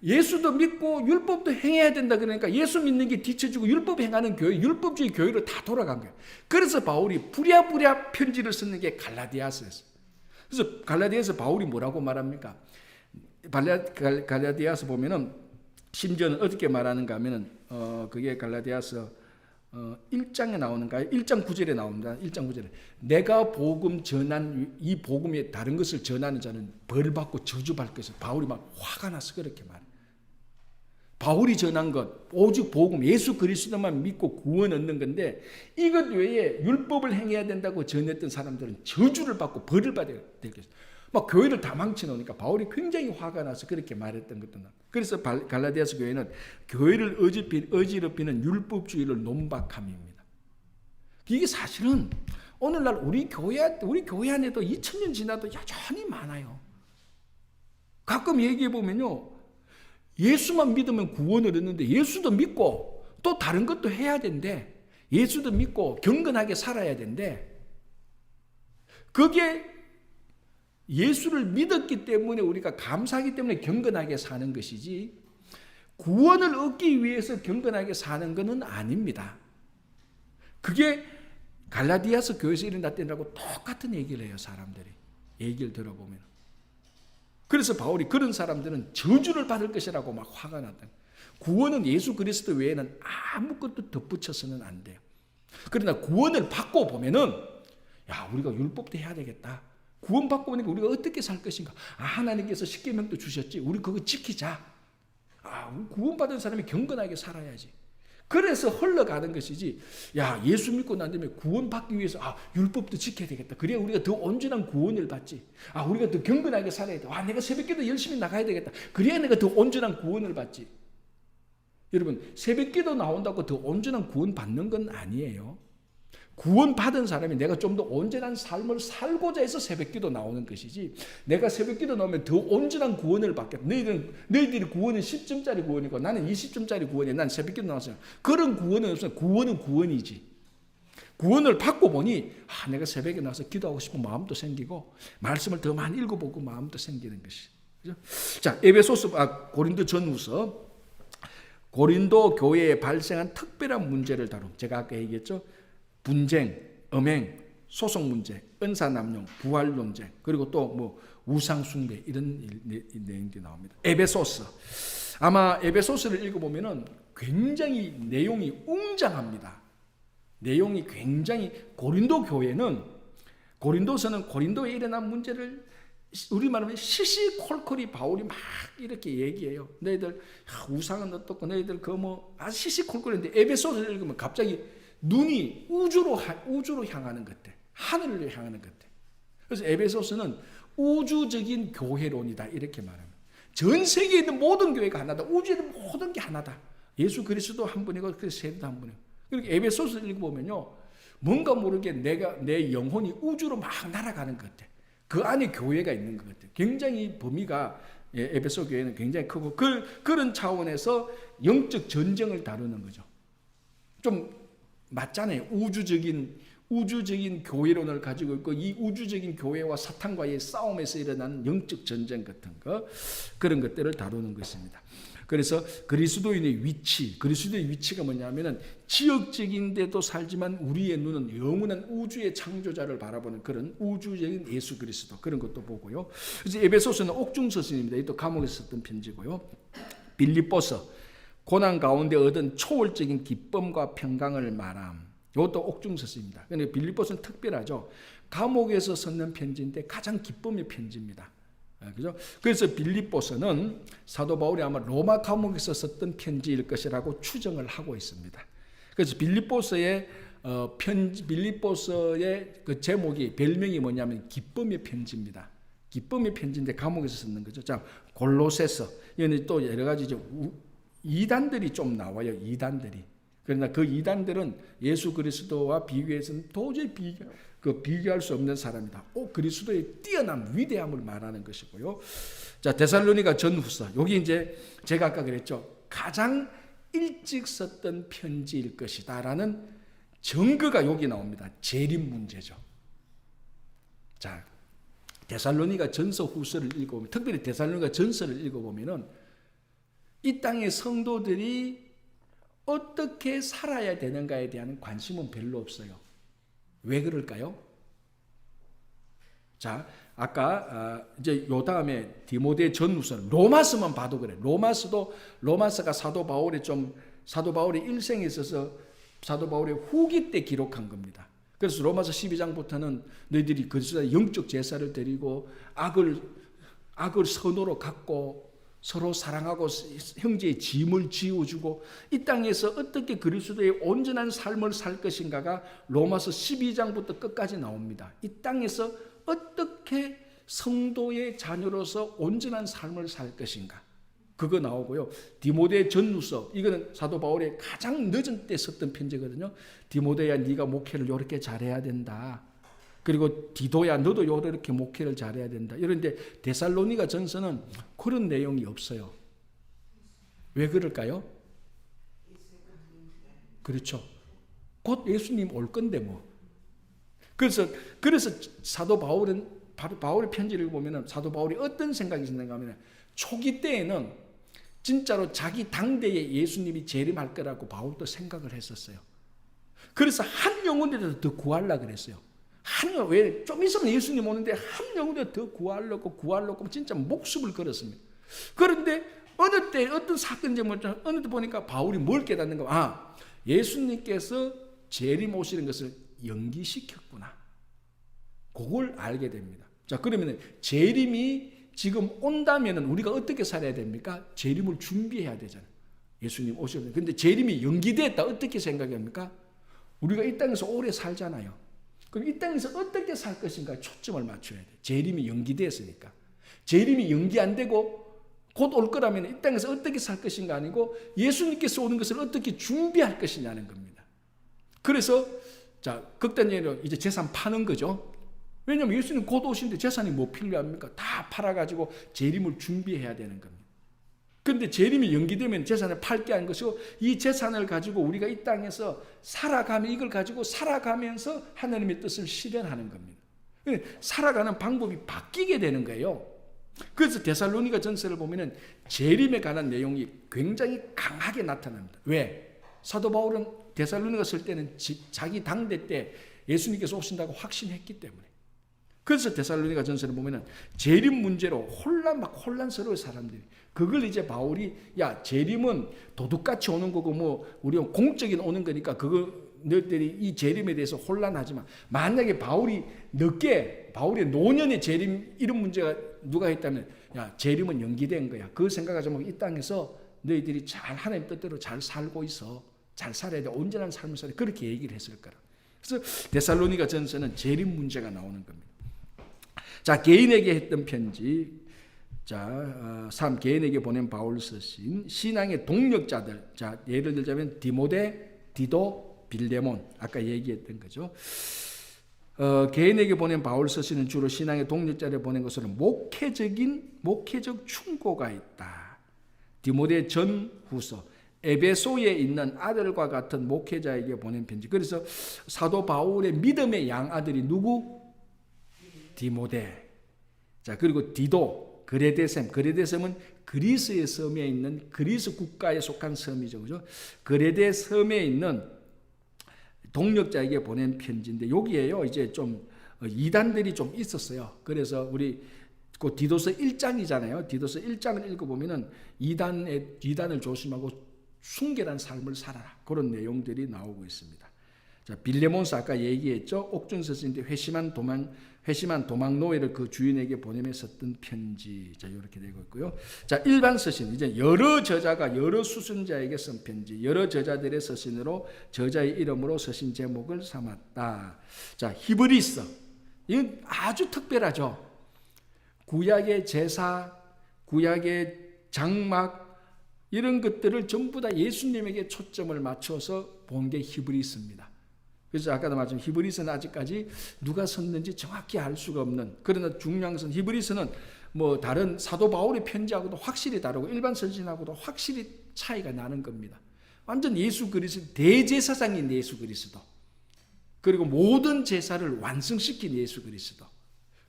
Speaker 1: 예수도 믿고 율법도 행해야 된다 그러니까 예수 믿는 게 뒤처지고 율법 행하는 교회, 율법주의 교회로 다 돌아간 거예요. 그래서 바울이 부랴부랴 편지를 쓰는 게 갈라디아서였어요. 그래서 갈라디아서 바울이 뭐라고 말합니까? 갈라디아서 보면은 심지어는 어떻게 말하는가 하면은 그게 갈라디아서 1장에 나오는가요? 1장 9절에 나옵니다. 1장 9절에 내가 복음 전한 이 복음에 다른 것을 전하는 자는 벌받고 저주받을 것을 바울이 막 화가 나서 그렇게 말해. 바울이 전한 것 오직 복음 예수 그리스도만 믿고 구원 얻는 건데 이것 외에 율법을 행해야 된다고 전했던 사람들은 저주를 받고 벌을 받아야 될 것이다. 막 교회를 다 망쳐놓으니까 바울이 굉장히 화가 나서 그렇게 말했던 것도 나. 그래서 갈라디아서 교회는 교회를 어지럽히는 율법주의를 논박함입니다. 이게 사실은 오늘날 우리 교회 안에도 2000년 지나도 여전히 많아요. 가끔 얘기해 보면요, 예수만 믿으면 구원을 얻는데 예수도 믿고 또 다른 것도 해야 된대. 예수도 믿고 경건하게 살아야 된대. 그게 예수를 믿었기 때문에 우리가 감사하기 때문에 경건하게 사는 것이지 구원을 얻기 위해서 경건하게 사는 것은 아닙니다. 그게 갈라디아서 교회에서 일어났던 거하고 똑같은 얘기를 해요. 사람들이 얘기를 들어보면. 그래서 바울이 그런 사람들은 저주를 받을 것이라고 막 화가 났다. 구원은 예수 그리스도 외에는 아무것도 덧붙여서는 안 돼요. 그러나 구원을 받고 보면은 야, 우리가 율법도 해야 되겠다. 구원받고 보니까 우리가 어떻게 살 것인가. 하나님께서 십계명도 주셨지. 우리 그거 지키자. 우리 구원받은 사람이 경건하게 살아야지. 그래서 흘러가는 것이지. 야, 예수 믿고 난 다음에 구원받기 위해서 율법도 지켜야 되겠다. 그래야 우리가 더 온전한 구원을 받지. 우리가 더 경건하게 살아야 돼. 내가 새벽기도 열심히 나가야 되겠다. 그래야 내가 더 온전한 구원을 받지. 여러분, 새벽기도 나온다고 더 온전한 구원 받는 건 아니에요. 구원받은 사람이 내가 좀 더 온전한 삶을 살고자 해서 새벽기도 나오는 것이지, 내가 새벽기도 나오면 더 온전한 구원을 받겠다. 너희들이 구원은 10점짜리 구원이고 나는 20점짜리 구원이야. 난 새벽기도 나왔어요. 그런 구원은 없어요. 구원은 구원이지. 구원을 받고 보니 내가 새벽에 나와서 기도하고 싶은 마음도 생기고 말씀을 더 많이 읽어보고 마음도 생기는 것이. 그죠? 자, 고린도 전후서 고린도 교회에 발생한 특별한 문제를 다룬. 제가 아까 얘기했죠. 분쟁, 음행, 소송 문제, 은사 남용, 부활 논쟁, 그리고 또 뭐 우상 숭배 이런 내용들이 나옵니다. 에베소서. 아마 에베소서를 읽어보면은 굉장히 내용이 웅장합니다. 내용이 굉장히 고린도서는 고린도에 일어난 문제를 우리말하면 시시콜콜이 바울이 막 이렇게 얘기해요. 너희들 우상은 어떻고 너희들 시시콜콜인데 에베소서를 읽으면 갑자기 눈이 우주로 향하는 것 같아. 하늘을 향하는 것 같아. 그래서 에베소서는 우주적인 교회론이다 이렇게 말합니다. 전 세계에 있는 모든 교회가 하나다. 우주에 있는 모든 게 하나다. 예수 그리스도 한 분이고 그리스도 세례도 한 분이고. 그렇게 에베소서를 읽어보면요, 뭔가 모르게 내 영혼이 우주로 막 날아가는 것 같아. 그 안에 교회가 있는 것 같아. 굉장히 범위가 에베소 교회는 굉장히 크고 그런 차원에서 영적 전쟁을 다루는 거죠. 좀 맞잖아요. 우주적인 교회론을 가지고 있고 이 우주적인 교회와 사탄과의 싸움에서 일어나는 영적 전쟁 같은 그런 것들을 다루는 것입니다. 그래서 그리스도의 위치가 뭐냐면은 지역적인데도 살지만 우리의 눈은 영원한 우주의 창조자를 바라보는 그런 우주적인 예수 그리스도 그런 것도 보고요. 그래서 에베소서는 옥중서신입니다. 이것도 감옥에서 썼던 편지고요. 빌립보서 고난 가운데 얻은 초월적인 기쁨과 평강을 말함. 이것도 옥중서신입니다. 그런데 빌립보서는 특별하죠. 감옥에서 썼는 편지인데 가장 기쁨의 편지입니다. 그죠? 그래서 빌립보서는 사도 바울이 아마 로마 감옥에서 썼던 편지일 것이라고 추정을 하고 있습니다. 그래서 빌립보서의 그 제목이 별명이 뭐냐면 기쁨의 편지입니다. 기쁨의 편지인데 감옥에서 썼는 거죠. 자, 골로새서 이는 또 여러 가지 이단들이 좀 나와요. 이단들이. 그러나 그 이단들은 예수 그리스도와 비교해서는 도저히 비교할 수 없는 사람이다. 그리스도의 뛰어난 위대함을 말하는 것이고요. 자, 데살로니가 전후서. 여기 이제 제가 아까 그랬죠. 가장 일찍 썼던 편지일 것이다라는 증거가 여기 나옵니다. 재림 문제죠. 자, 데살로니가 전서 후서를 읽어보면, 특별히 데살로니가 전서를 읽어보면은 이 땅의 성도들이 어떻게 살아야 되는가에 대한 관심은 별로 없어요. 왜 그럴까요? 자, 아까 이제 요 다음에 디모데 전후서, 로마서만 봐도 그래. 로마서가 사도 바울의 일생에 있어서 사도 바울의 후기 때 기록한 겁니다. 그래서 로마서 12장부터는 너희들이 그리스도의 영적 제사를 드리고 악을 선으로 갖고 서로 사랑하고 형제의 짐을 지어주고 이 땅에서 어떻게 그리스도의 온전한 삶을 살 것인가가 로마서 12장부터 끝까지 나옵니다. 이 땅에서 어떻게 성도의 자녀로서 온전한 삶을 살 것인가 그거 나오고요. 디모데 전후서 이거는 사도 바울의 가장 늦은 때 썼던 편지거든요. 디모데야 네가 목회를 이렇게 잘해야 된다. 그리고 디도야 너도 이렇게 목회를 잘해야 된다. 이런데 데살로니가 전서는 그런 내용이 없어요. 왜 그럴까요? 그렇죠. 곧 예수님 올 건데 뭐. 그래서 사도 바울의 편지를 보면은 사도 바울이 어떤 생각이 있는가 하면 초기 때에는 진짜로 자기 당대에 예수님이 재림할 거라고 바울도 생각을 했었어요. 그래서 한 영혼이라도 더 구하려고 그랬어요. 왜 좀 있으면 예수님 오는데 한 영혼이라도 더 구하려고 진짜 목숨을 걸었습니다. 그런데 어느 때 어떤 사건인지 어느 때 보니까 바울이 뭘 깨닫는가? 예수님께서 재림 오시는 것을 연기시켰구나. 그걸 알게 됩니다. 자, 그러면 재림이 지금 온다면은 우리가 어떻게 살아야 됩니까? 재림을 준비해야 되잖아요. 예수님 오셔야 돼요. 근데 재림이 연기됐다. 어떻게 생각합니까? 우리가 이 땅에서 오래 살잖아요. 그럼 이 땅에서 어떻게 살 것인가 초점을 맞춰야 돼. 재림이 연기됐으니까. 재림이 연기 안 되고 곧 올 거라면 이 땅에서 어떻게 살 것인가 아니고 예수님께서 오는 것을 어떻게 준비할 것이냐는 겁니다. 그래서 자, 극단적으로 이제 재산 파는 거죠. 왜냐하면 예수님 곧 오시는데 재산이 뭐 필요합니까? 다 팔아가지고 재림을 준비해야 되는 겁니다. 그런데 재림이 연기되면 재산을 팔 게 아닌 것이고 이 재산을 가지고 우리가 이 땅에서 살아가면 이걸 가지고 살아가면서 하나님의 뜻을 실현하는 겁니다. 살아가는 방법이 바뀌게 되는 거예요. 그래서 데살로니가 전서를 보면은 재림에 관한 내용이 굉장히 강하게 나타납니다. 왜? 사도 바울은 데살로니가 쓸 때는 자기 당대 때 예수님께서 오신다고 확신했기 때문에. 그래서 데살로니가 전서를 보면은 재림 문제로 혼란스러운 사람들이, 그걸 이제 바울이, 야, 재림은 도둑같이 오는 거고 뭐 우리는 공적인 오는 거니까 그거 너희들이 이 재림에 대해서 혼란하지만, 만약에 바울의 노년의 재림 이런 문제가 누가 했다면, 야, 재림은 연기된 거야. 그 생각하지 말고 이 땅에서 너희들이 잘 하나님 뜻대로 잘 살고 있어. 잘 살아야 돼. 온전한 삶을 살아야 돼. 그렇게 얘기를 했을 거라. 그래서 데살로니가 전서는 재림 문제가 나오는 겁니다. 자, 개인에게 했던 편지. 자, 3. 개인에게 보낸 바울 서신. 신앙의 동력자들. 자, 예를 들자면 디모데, 디도, 빌레몬. 아까 얘기했던 거죠. 개인에게 보낸 바울 서신은 주로 신앙의 동력자를 보낸 것으로 목회적 충고가 있다. 디모데 전후서, 에베소에 있는 아들과 같은 목회자에게 보낸 편지. 그래서 사도 바울의 믿음의 양아들이 누구? 디모데. 자, 그리고 디도, 그레데셈. 그레데셈은 그리스의 섬에 있는, 그리스 국가에 속한 섬이죠. 그죠? 그레데 섬에 있는 동력자에게 보낸 편지인데, 여기에요 이제 좀 이단들이 좀 있었어요. 그래서 우리 그 디도서 1장이잖아요. 디도서 1장을 읽어보면은 이단을 조심하고 순결한 삶을 살아라. 그런 내용들이 나오고 있습니다. 자, 빌레몬서 아까 얘기했죠. 옥중서신인데 회심한 도망 노예를 그 주인에게 보내며 썼던 편지. 자, 이렇게 되고 있고요. 자, 일반 서신, 이제 여러 저자가 여러 수순자에게 쓴 편지, 여러 저자들의 서신으로 저자의 이름으로 서신 제목을 삼았다. 자, 히브리서, 이건 아주 특별하죠. 구약의 제사, 구약의 장막, 이런 것들을 전부 다 예수님에게 초점을 맞춰서 본 게 히브리서입니다. 그래서 아까도 말했지만 히브리서는 아직까지 누가 썼는지 정확히 알 수가 없는, 그러나 중요한 것은 히브리서는 뭐 다른 사도 바울의 편지하고도 확실히 다르고 일반 서신하고도 확실히 차이가 나는 겁니다. 완전 예수 그리스도, 대제사장인 예수 그리스도, 그리고 모든 제사를 완성시킨 예수 그리스도.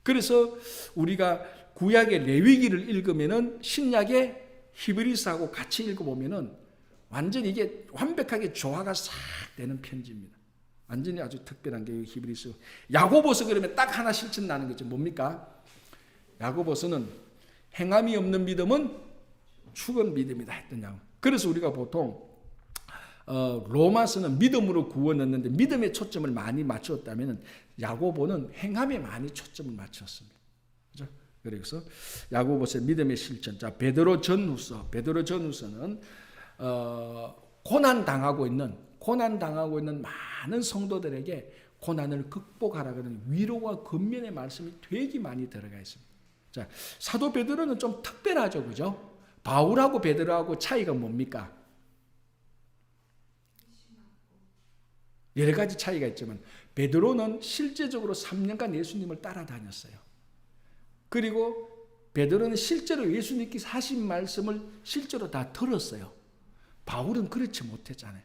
Speaker 1: 그래서 우리가 구약의 레위기를 읽으면은 신약의 히브리서하고 같이 읽어보면은 완전히 이게 완벽하게 조화가 싹 되는 편지입니다. 완전히 아주 특별한 게 히브리서. 야고보서 그러면 딱 하나 실천나는 거죠. 뭡니까? 야고보서는 행함이 없는 믿음은 죽은 믿음이다 했더냐고. 그래서 우리가 보통 로마서는 믿음으로 구원 얻는데 믿음에 초점을 많이 맞추었다면 야고보는 행함에 많이 초점을 맞췄습니다. 그죠? 그래서 야고보서의 믿음의 실천. 자, 베드로 전후서는 고난 당하고 있는 많은 성도들에게 고난을 극복하라 그러는 위로와 권면의 말씀이 되게 많이 들어가 있습니다. 자, 사도 베드로는 좀 특별하죠, 그죠? 바울하고 베드로하고 차이가 뭡니까? 여러 가지 차이가 있지만 베드로는 실제적으로 3년간 예수님을 따라다녔어요. 그리고 베드로는 실제로 예수님께서 하신 말씀을 실제로 다 들었어요. 바울은 그렇지 못했잖아요.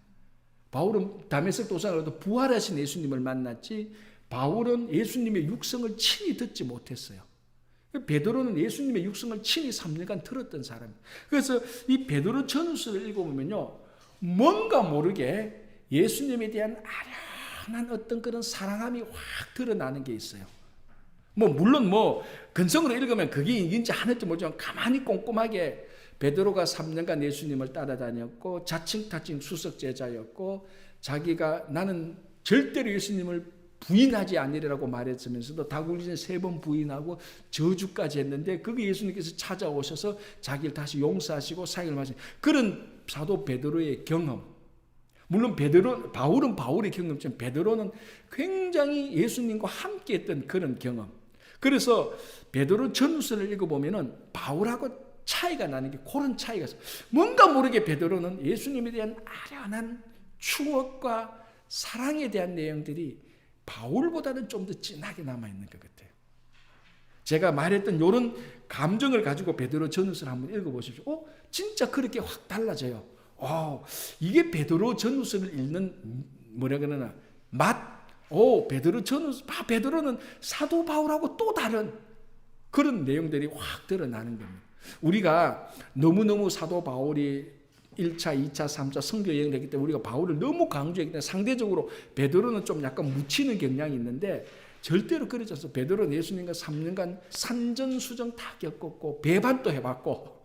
Speaker 1: 바울은 다메섹 도상으로도 부활하신 예수님을 만났지, 바울은 예수님의 육성을 친히 듣지 못했어요. 베드로는 예수님의 육성을 친히 3년간 들었던 사람이에요. 그래서 이 베드로 전서를 읽어보면요, 뭔가 모르게 예수님에 대한 아련한 어떤 그런 사랑함이 확 드러나는 게 있어요. 물론 근성으로 읽으면 그게 인지 않을지 모르지만 가만히 꼼꼼하게 베드로가 3년간 예수님을 따라다녔고 자칭 수석 제자였고, 자기가 나는 절대로 예수님을 부인하지 않으리라고 말했으면서도 다굴리전 3번 부인하고 저주까지 했는데, 그게 예수님께서 찾아오셔서 자기를 다시 용서하시고 사역을 마신 그런 사도 베드로의 경험. 물론 바울은 바울의 경험이지만 베드로는 굉장히 예수님과 함께했던 그런 경험. 그래서 베드로 전후서를 읽어보면은 바울하고 차이가 나는 게 그런 차이가 있어요. 뭔가 모르게 베드로는 예수님에 대한 아련한 추억과 사랑에 대한 내용들이 바울보다는 좀 더 진하게 남아있는 것 같아요. 제가 말했던 이런 감정을 가지고 베드로 전후서를 한번 읽어보십시오. 진짜 그렇게 확 달라져요. 이게 베드로 전후서를 읽는 맛. 베드로 전후서, 베드로는 사도 바울하고 또 다른 그런 내용들이 확 드러나는 겁니다. 우리가 너무너무 사도 바울이 1차, 2차, 3차 선교 여행을 했기 때문에 우리가 바울을 너무 강조했기 때문에 상대적으로 베드로는 좀 약간 묻히는 경향이 있는데 절대로 그러지 않습니다. 베드로는 예수님과 3년간 산전수정 다 겪었고 배반도 해봤고,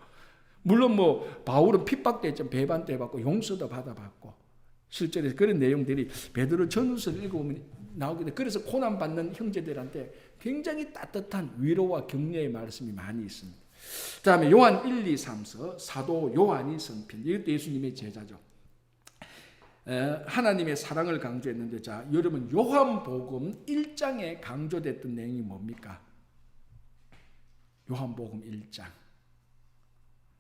Speaker 1: 물론 뭐 바울은 핍박도 했지만 배반도 해봤고 용서도 받아봤고, 실제로 그런 내용들이 베드로 전후서를 읽어보면 나오게 돼. 그래서 고난받는 형제들한테 굉장히 따뜻한 위로와 격려의 말씀이 많이 있습니다. 다음에 요한 1, 2, 3서 사도 요한이 쓴 편. 이것도 예수님의 제자죠. 하나님의 사랑을 강조했는데, 자, 여러분 요한복음 1장에 강조됐던 내용이 뭡니까? 요한복음 1장.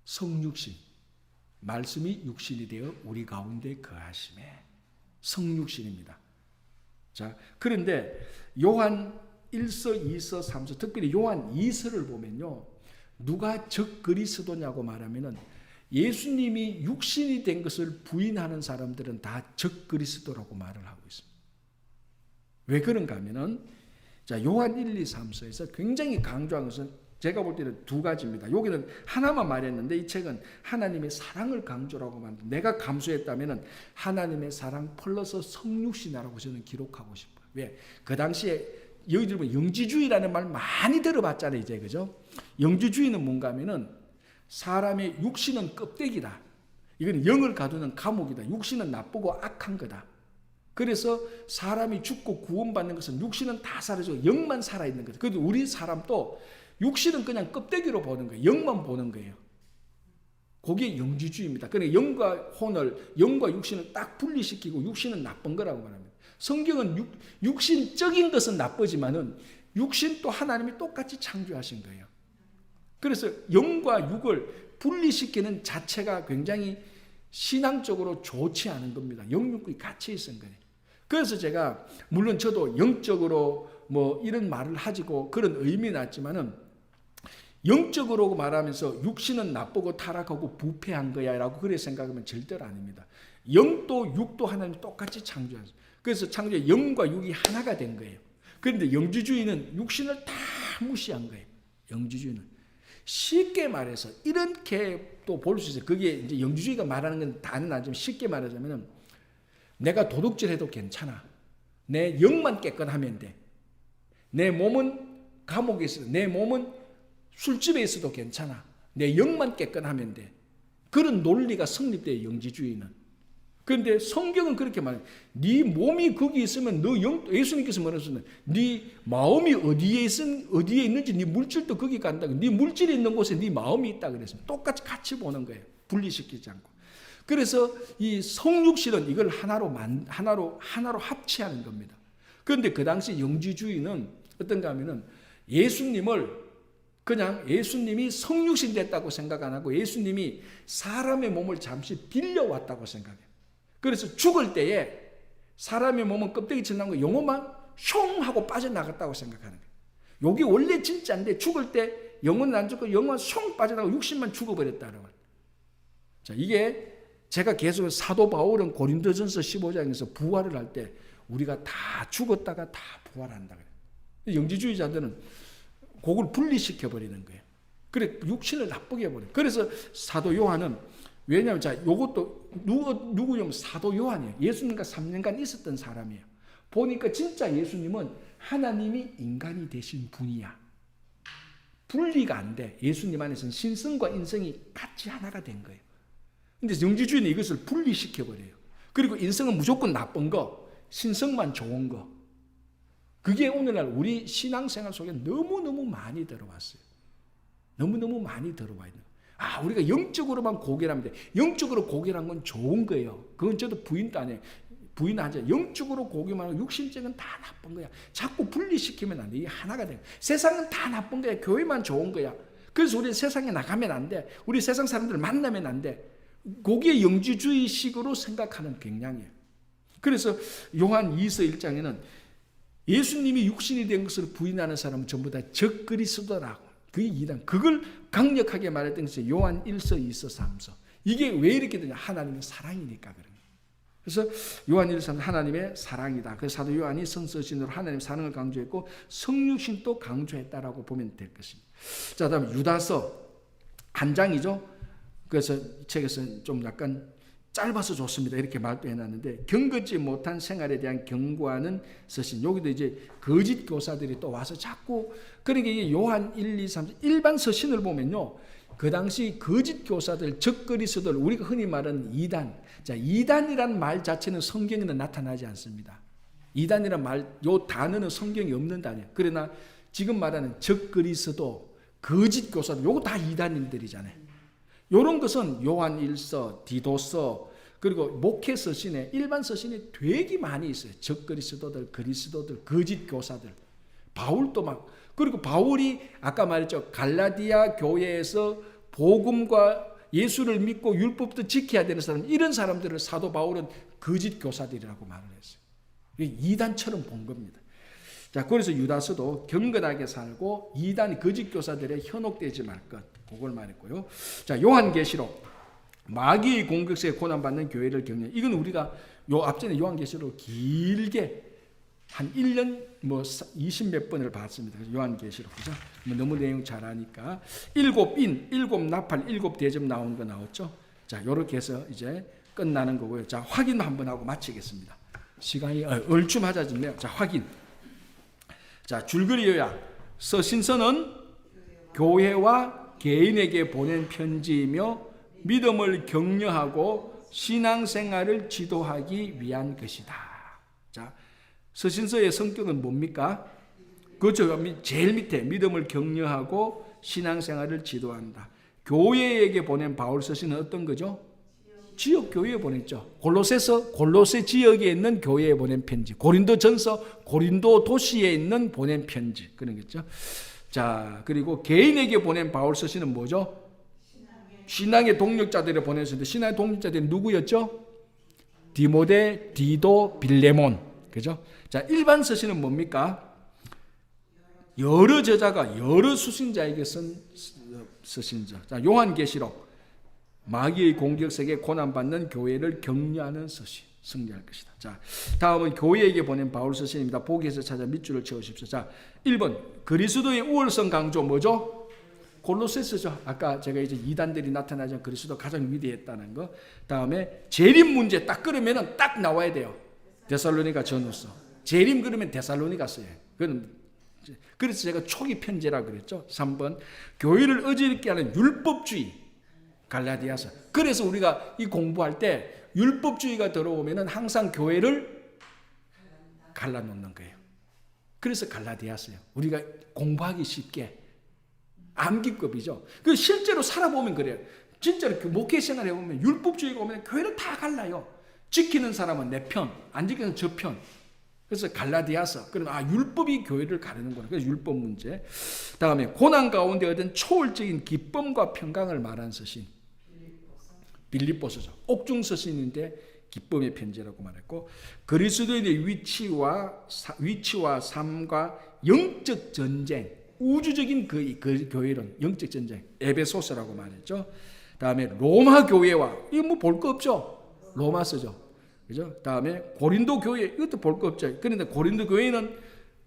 Speaker 1: 성육신. 말씀이 육신이 되어 우리 가운데 거하심에. 성육신입니다. 자, 그런데 요한 1서, 2서, 3서, 특별히 요한 2서를 보면요, 누가 적 그리스도냐고 말하면은 예수님이 육신이 된 것을 부인하는 사람들은 다 적 그리스도라고 말을 하고 있습니다. 왜 그런가 하면은, 자, 요한 1, 2, 3서에서 굉장히 강조한 것은 제가 볼 때는 두 가지입니다. 여기는 하나만 말했는데 이 책은 하나님의 사랑을 강조라고 만든, 내가 감수했다면은 하나님의 사랑 플러스 성육신이라고 저는 기록하고 싶어요. 왜? 그 당시에 여기들 보면 영지주의라는 말 많이 들어봤잖아요, 이제. 그죠? 영지주의는 뭔가 하면은 사람의 육신은 껍데기다. 이건 영을 가두는 감옥이다. 육신은 나쁘고 악한 거다. 그래서 사람이 죽고 구원받는 것은 육신은 다 사라지고 영만 살아있는 거다. 그런데 우리 사람도 육신은 그냥 껍데기로 보는 거예요. 영만 보는 거예요. 그게 영지주의입니다. 그러니까 영과 혼을, 영과 육신을 딱 분리시키고 육신은 나쁜 거라고 말합니다. 성경은 육신적인 것은 나쁘지만은 육신 또 하나님이 똑같이 창조하신 거예요. 그래서 영과 육을 분리시키는 자체가 굉장히 신앙적으로 좋지 않은 겁니다. 영육이 같이 있은 거예요. 그래서 제가 물론 저도 영적으로 뭐 이런 말을 하지고 그런 의미는 났지만은 영적으로 말하면서 육신은 나쁘고 타락하고 부패한 거야 라고 그렇게 생각하면 절대로 아닙니다. 영도 육도 하나님 똑같이 창조하셨어요. 그래서 창조의 영과 육이 하나가 된 거예요. 그런데 영지주의는 육신을 다 무시한 거예요. 영지주의는. 쉽게 말해서 이렇게 또 볼 수 있어요. 그게 이제 영지주의가 말하는 건 다는 아니지만 쉽게 말하자면 내가 도둑질해도 괜찮아. 내 영만 깨끗하면 돼. 내 몸은 감옥에 있어도, 내 몸은 술집에 있어도 괜찮아. 내 영만 깨끗하면 돼. 그런 논리가 성립돼요, 영지주의는. 그런데 성경은 그렇게 말해요. 네 몸이 거기 있으면 너 영, 예수님께서 말하셨는 네 마음이 어디에 있는지 네 물질도 거기 간다고. 네 물질이 있는 곳에 네 마음이 있다 그랬습니다. 똑같이 같이 보는 거예요. 분리시키지 않고. 그래서 이 성육신은 이걸 하나로 합치하는 겁니다. 그런데 그 당시 영지주의는 어떤가 하면은 예수님이 성육신 됐다고 생각 안 하고 예수님이 사람의 몸을 잠시 빌려왔다고 생각해요. 그래서 죽을 때에 사람의 몸은 껍데기처럼 나온 거 영혼만 숑 하고 빠져나갔다고 생각하는 거예요. 이게 원래 진짜인데 죽을 때 영혼은 안 죽고 영혼만 숑 빠져나가고 육신만 죽어버렸다는 거예요. 자, 이게 제가 계속 사도 바울은 고린도전서 15장에서 부활을 할 때 우리가 다 죽었다가 다 부활한다 그래요. 영지주의자들은 그걸 분리시켜버리는 거예요. 그래, 육신을 나쁘게 해버려요. 그래서 사도 요한은, 왜냐하면 자, 요것도 누구냐면 사도 요한이에요. 예수님과 3년간 있었던 사람이에요. 보니까 진짜 예수님은 하나님이 인간이 되신 분이야. 분리가 안 돼. 예수님 안에서는 신성과 인성이 같이 하나가 된 거예요. 근데 영지주의는 이것을 분리시켜버려요. 그리고 인성은 무조건 나쁜 거, 신성만 좋은 거. 그게 오늘날 우리 신앙생활 속에 너무너무 많이 들어왔어요. 너무너무 많이 들어와 있는 거예요. 우리가 영적으로만 고결하면 돼. 영적으로 고결한 건 좋은 거예요. 그건 저도 부인도 안 해요. 부인하죠. 영적으로 고결만 하고 육신적은 다 나쁜 거야. 자꾸 분리시키면 안 돼. 이게 하나가 돼. 세상은 다 나쁜 거야. 교회만 좋은 거야. 그래서 우리 세상에 나가면 안 돼. 우리 세상 사람들 만나면 안 돼. 그게 영지주의식으로 생각하는 경향이에요. 그래서 요한 2서 1장에는 예수님이 육신이 된 것을 부인하는 사람은 전부 다 적 그리스도라고. 그게 이단. 그걸 강력하게 말했던 것이 요한 1서, 2서, 3서. 이게 왜 이렇게 되냐? 하나님의 사랑이니까 그런 거예요. 그래서 요한 1서는 하나님의 사랑이다. 그래서 사도 요한이 성서신으로 하나님의 사랑을 강조했고 성육신도 강조했다라고 보면 될 것입니다. 자, 다음 유다서 한 장이죠. 그래서 이 책에서는 좀 약간 짧아서 좋습니다. 이렇게 말도 해놨는데 경건지 못한 생활에 대한 경고하는 서신. 여기도 이제 거짓 교사들이 또 와서 자꾸 그러니까 이게 요한 1, 2, 3 일반 서신을 보면요. 그 당시 거짓 교사들, 적그리스도들 우리가 흔히 말하는 이단. 자, 이단이란 말 자체는 성경에는 나타나지 않습니다. 이단이란 말, 요 단어는 성경에 없는 단어예요. 그러나 지금 말하는 적그리스도, 거짓 교사들, 요거 다 이단인들이잖아요. 이런 것은 요한 1서, 디도서, 그리고 목회 서신에 일반 서신에 되게 많이 있어요. 적그리스도들, 그리스도들, 거짓 교사들. 바울도 막 그리고 바울이 아까 말했죠. 갈라디아 교회에서 복음과 예수를 믿고 율법도 지켜야 되는 사람, 이런 사람들을 사도 바울은 거짓 교사들이라고 말을 했어요. 이단처럼 본 겁니다. 자, 그래서 유다서도 경건하게 살고 이단 거짓 교사들에 현혹되지 말 것. 그걸 말했고요. 자, 요한계시록 마귀의 공격세에 고난받는 교회를 격려. 이건 우리가 요 앞전에 요한계시록 길게 한 1년 뭐 20몇 번을 봤습니다. 요한계시록. 그죠? 뭐 너무 내용 잘 아니까. 7인, 7나팔, 7대접 나온 거 나왔죠? 자, 요렇게 해서 이제 끝나는 거고요. 자, 확인 한번 하고 마치겠습니다. 시간이 얼추맞아졌네요. 자, 확인. 자, 줄거리 요약. 서신서는 교회와 개인에게 보낸 편지이며 믿음을 격려하고 신앙생활을 지도하기 위한 것이다. 자, 서신서의 성격은 뭡니까? 그렇죠. 제일 밑에 믿음을 격려하고 신앙생활을 지도한다. 교회에게 보낸 바울 서신은 어떤 거죠? 지역 교회에 보냈죠. 골로새 지역에 있는 교회에 보낸 편지. 고린도전서 고린도 도시에 있는 보낸 편지. 그런 거죠. 자, 그리고 개인에게 보낸 바울 서신은 뭐죠? 신앙의 동력자들을 보냈는데 신앙의 동력자들이 누구였죠? 디모데, 디도, 빌레몬. 그죠? 자, 일반 서신은 뭡니까? 여러 저자가 여러 수신자에게 쓴 서신죠. 자, 요한계시록 마귀의 공격세에 고난받는 교회를 격려하는 서신, 승리할 것이다. 자, 다음은 교회에게 보낸 바울 서신입니다. 보기에서 찾아 밑줄을 채우십시오. 자, 1번 그리스도의 우월성 강조 뭐죠? 골로새서죠. 아까 제가 이제 이단들이 나타나지 않은 그리스도 가장 위대했다는 거. 다음에 재림 문제 딱 그러면은 딱 나와야 돼요. 데살로니가 전후서. 재림 그러면 데살로니가서예요. 그래서 제가 초기 편지라 그랬죠. 3번 교회를 어지럽게 하는 율법주의. 갈라디아서. 그래서 우리가 이 공부할 때 율법주의가 들어오면은 항상 교회를 갈라놓는 거예요. 그래서 갈라디아서예요. 우리가 공부하기 쉽게 암기급이죠. 그 실제로 살아보면 그래요. 진짜로 그 목회 생활 해보면 율법주의가 오면 교회를 다 갈라요. 지키는 사람은 내 편, 안 지키는 저 편. 그래서 갈라디아서. 그러면 율법이 교회를 가르는구나. 그래서 율법 문제. 다음에 고난 가운데 얻은 초월적인 기쁨과 평강을 말한 서신. 빌립보서죠. 옥중 서신인데 기쁨의 편지라고 말했고 그리스도인의 위치와 삶과 영적 전쟁, 우주적인 그 교회론, 영적 전쟁, 에베소서라고 말했죠. 다음에 로마 교회와 이거 뭐 볼 거 없죠. 로마서죠. 그죠? 다음에 고린도 교회 이것도 볼 거 없죠. 그런데 고린도 교회는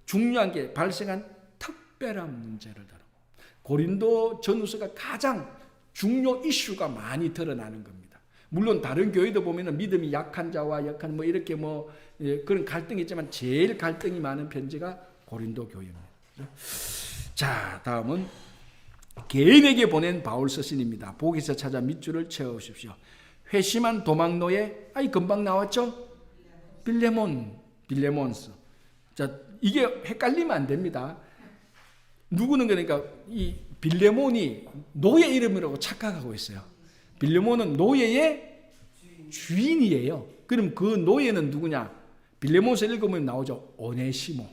Speaker 1: 중요한 게 발생한 특별한 문제를 다루고 고린도 전후서가 가장 중요 이슈가 많이 드러나는 겁니다. 물론 다른 교회도 보면은 믿음이 약한 자와 약한 뭐 이렇게 그런 갈등이 있지만 제일 갈등이 많은 편지가 고린도 교회입니다. 자, 다음은 개인에게 보낸 바울 서신입니다. 보기에서 찾아 밑줄을 채우십시오. 회심한 도망노예, 금방 나왔죠? 빌레몬스. 자, 이게 헷갈리면 안 됩니다. 누구는 그러니까 이 빌레몬이 노예 이름이라고 착각하고 있어요. 빌레몬은 노예의 주인이에요. 그럼 그 노예는 누구냐? 빌레몬서 읽으면 나오죠. 오네시모.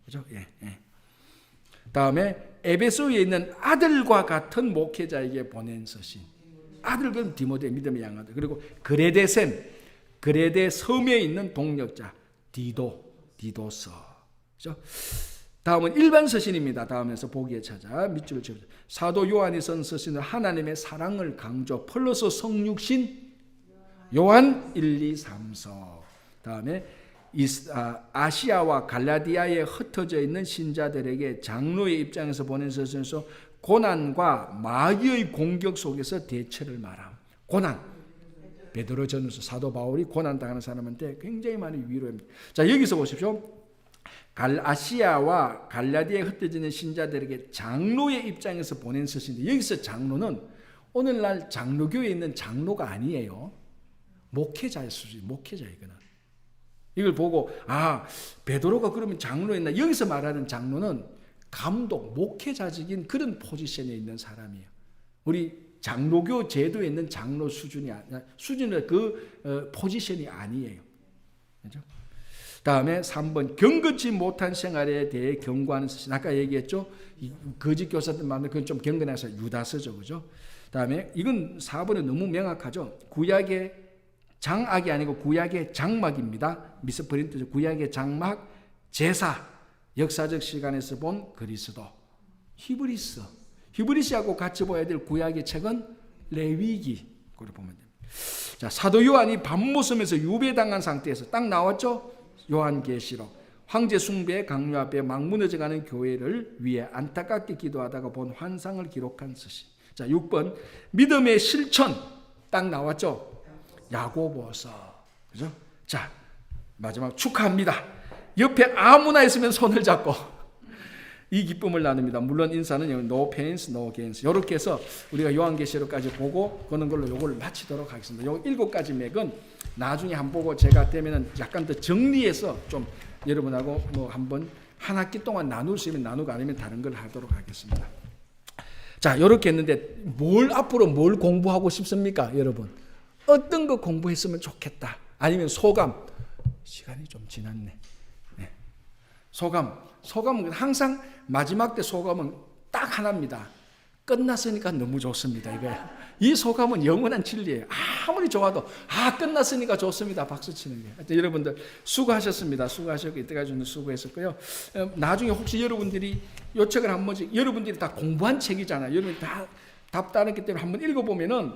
Speaker 1: 그죠? 예. 다음에 에베소에 있는 아들과 같은 목회자에게 보낸 서신. 아들은 디모데, 믿음의 양아들. 그리고 그레데 섬에 있는 동력자 디도서. 그죠? 다음은 일반 서신입니다. 다음에서 보기에 찾아 밑줄을 채우죠. 사도 요한이 쓴 서신은 하나님의 사랑을 강조 플러스 성육신 요한 1, 2, 3서. 다음에 아시아와 갈라디아에 흩어져 있는 신자들에게 장로의 입장에서 보낸 서신에서 고난과 마귀의 공격 속에서 대처를 말함. 고난. 베드로전서 사도 바울이 고난 당하는 사람한테 굉장히 많이 위로합니다. 자, 여기서 보십시오. 아시아와 갈라디아에 흩어지는 신자들에게 장로의 입장에서 보낸 서신인데, 여기서 장로는 오늘날 장로교회에 있는 장로가 아니에요. 목회자의 수준, 목회자 이거는. 이걸 보고 베드로가 그러면 장로였나? 여기서 말하는 장로는 감독, 목회자적인 그런 포지션에 있는 사람이에요. 우리 장로교 제도에 있는 장로 수준의 포지션이 아니에요. 그렇죠? 다음에 3번 경건치 못한 생활에 대해 경고하는 서신. 아까 얘기했죠. 거짓 교사들 말하면 그건 좀 경건해서 유다서죠, 그죠? 다음에 이건 4번에 너무 명확하죠. 구약의 장악이 아니고 구약의 장막입니다. 미스프린트죠. 구약의 장막, 제사, 역사적 시간에서 본 그리스도, 히브리스하고 같이 봐야 될 구약의 책은 레위기. 그걸 보면 됩니다. 자, 사도 요한이 밤모섬에서 유배당한 상태에서 딱 나왔죠. 요한계시록. 황제 숭배의 강요 앞에 막 무너져가는 교회를 위해 안타깝게 기도하다가 본 환상을 기록한 서신. 자, 6번 믿음의 실천 딱 나왔죠. 야고보서. 그죠? 자, 마지막 축하합니다. 옆에 아무나 있으면 손을 잡고 이 기쁨을 나눕니다. 물론 인사는 no pains, no gains. 이렇게 해서 우리가 요한계시록까지 보고 그런 걸로 요걸 마치도록 하겠습니다. 요 7가지 맥은 나중에 한번 보고 제가 되면은 약간 더 정리해서 좀 여러분하고 뭐 한번 한 학기 동안 나눌 수 있으면 나누고 아니면 다른 걸 하도록 하겠습니다. 자, 이렇게 했는데 앞으로 뭘 공부하고 싶습니까, 여러분? 어떤 거 공부했으면 좋겠다. 아니면 소감. 시간이 좀 지났네. 네. 소감은 항상 마지막 때 소감은 딱 하나입니다. 끝났으니까 너무 좋습니다. 이거예요. 이 소감은 영원한 진리예요. 아무리 좋아도 끝났으니까 좋습니다. 박수 치는 게. 하여튼 여러분들 수고하셨습니다. 수고하셨고 이때까지는 수고했었고요. 나중에 혹시 여러분들이 이 책을 한 번씩 여러분들이 다 공부한 책이잖아요. 여러분이 다 답답했기 때문에 한번 읽어보면은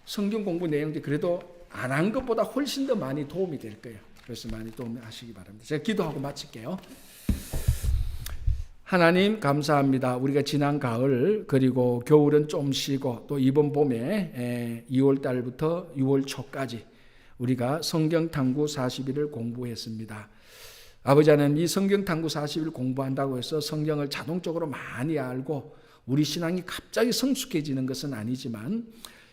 Speaker 1: 성경 공부 내용들이 그래도 안 한 것보다 훨씬 더 많이 도움이 될 거예요. 그래서 많이 도움하시기 바랍니다. 제가 기도하고 마칠게요. 하나님 감사합니다. 우리가 지난 가을 그리고 겨울은 좀 쉬고 또 이번 봄에 2월 달부터 6월 초까지 우리가 성경 탐구 40일을 공부했습니다. 아버지 하나님, 이 성경 탐구 40일 공부한다고 해서 성경을 자동적으로 많이 알고 우리 신앙이 갑자기 성숙해지는 것은 아니지만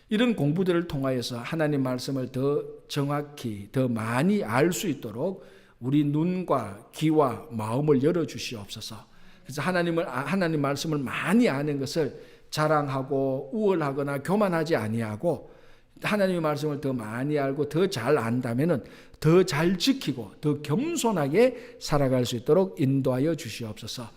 Speaker 1: 이런 공부들을 통하여서 하나님 말씀을 더 정확히 더 많이 알 수 있도록 우리 눈과 귀와 마음을 열어주시옵소서. 그래서 하나님 말씀을 많이 아는 것을 자랑하고 우월하거나 교만하지 아니하고 하나님의 말씀을 더 많이 알고 더 잘 안다면은 더 잘 지키고 더 겸손하게 살아갈 수 있도록 인도하여 주시옵소서.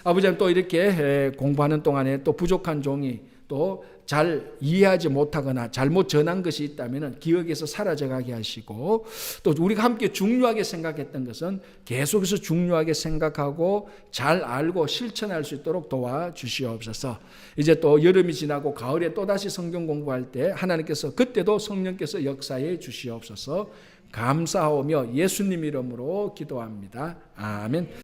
Speaker 1: 아버지, 또 이렇게 공부하는 동안에 또 부족한 종이 또 잘 이해하지 못하거나 잘못 전한 것이 있다면 기억에서 사라져가게 하시고, 또 우리가 함께 중요하게 생각했던 것은 계속해서 중요하게 생각하고 잘 알고 실천할 수 있도록 도와주시옵소서. 이제 또 여름이 지나고 가을에 또다시 성경 공부할 때 하나님께서 그때도 성령께서 역사해 주시옵소서. 감사하며 예수님 이름으로 기도합니다. 아멘.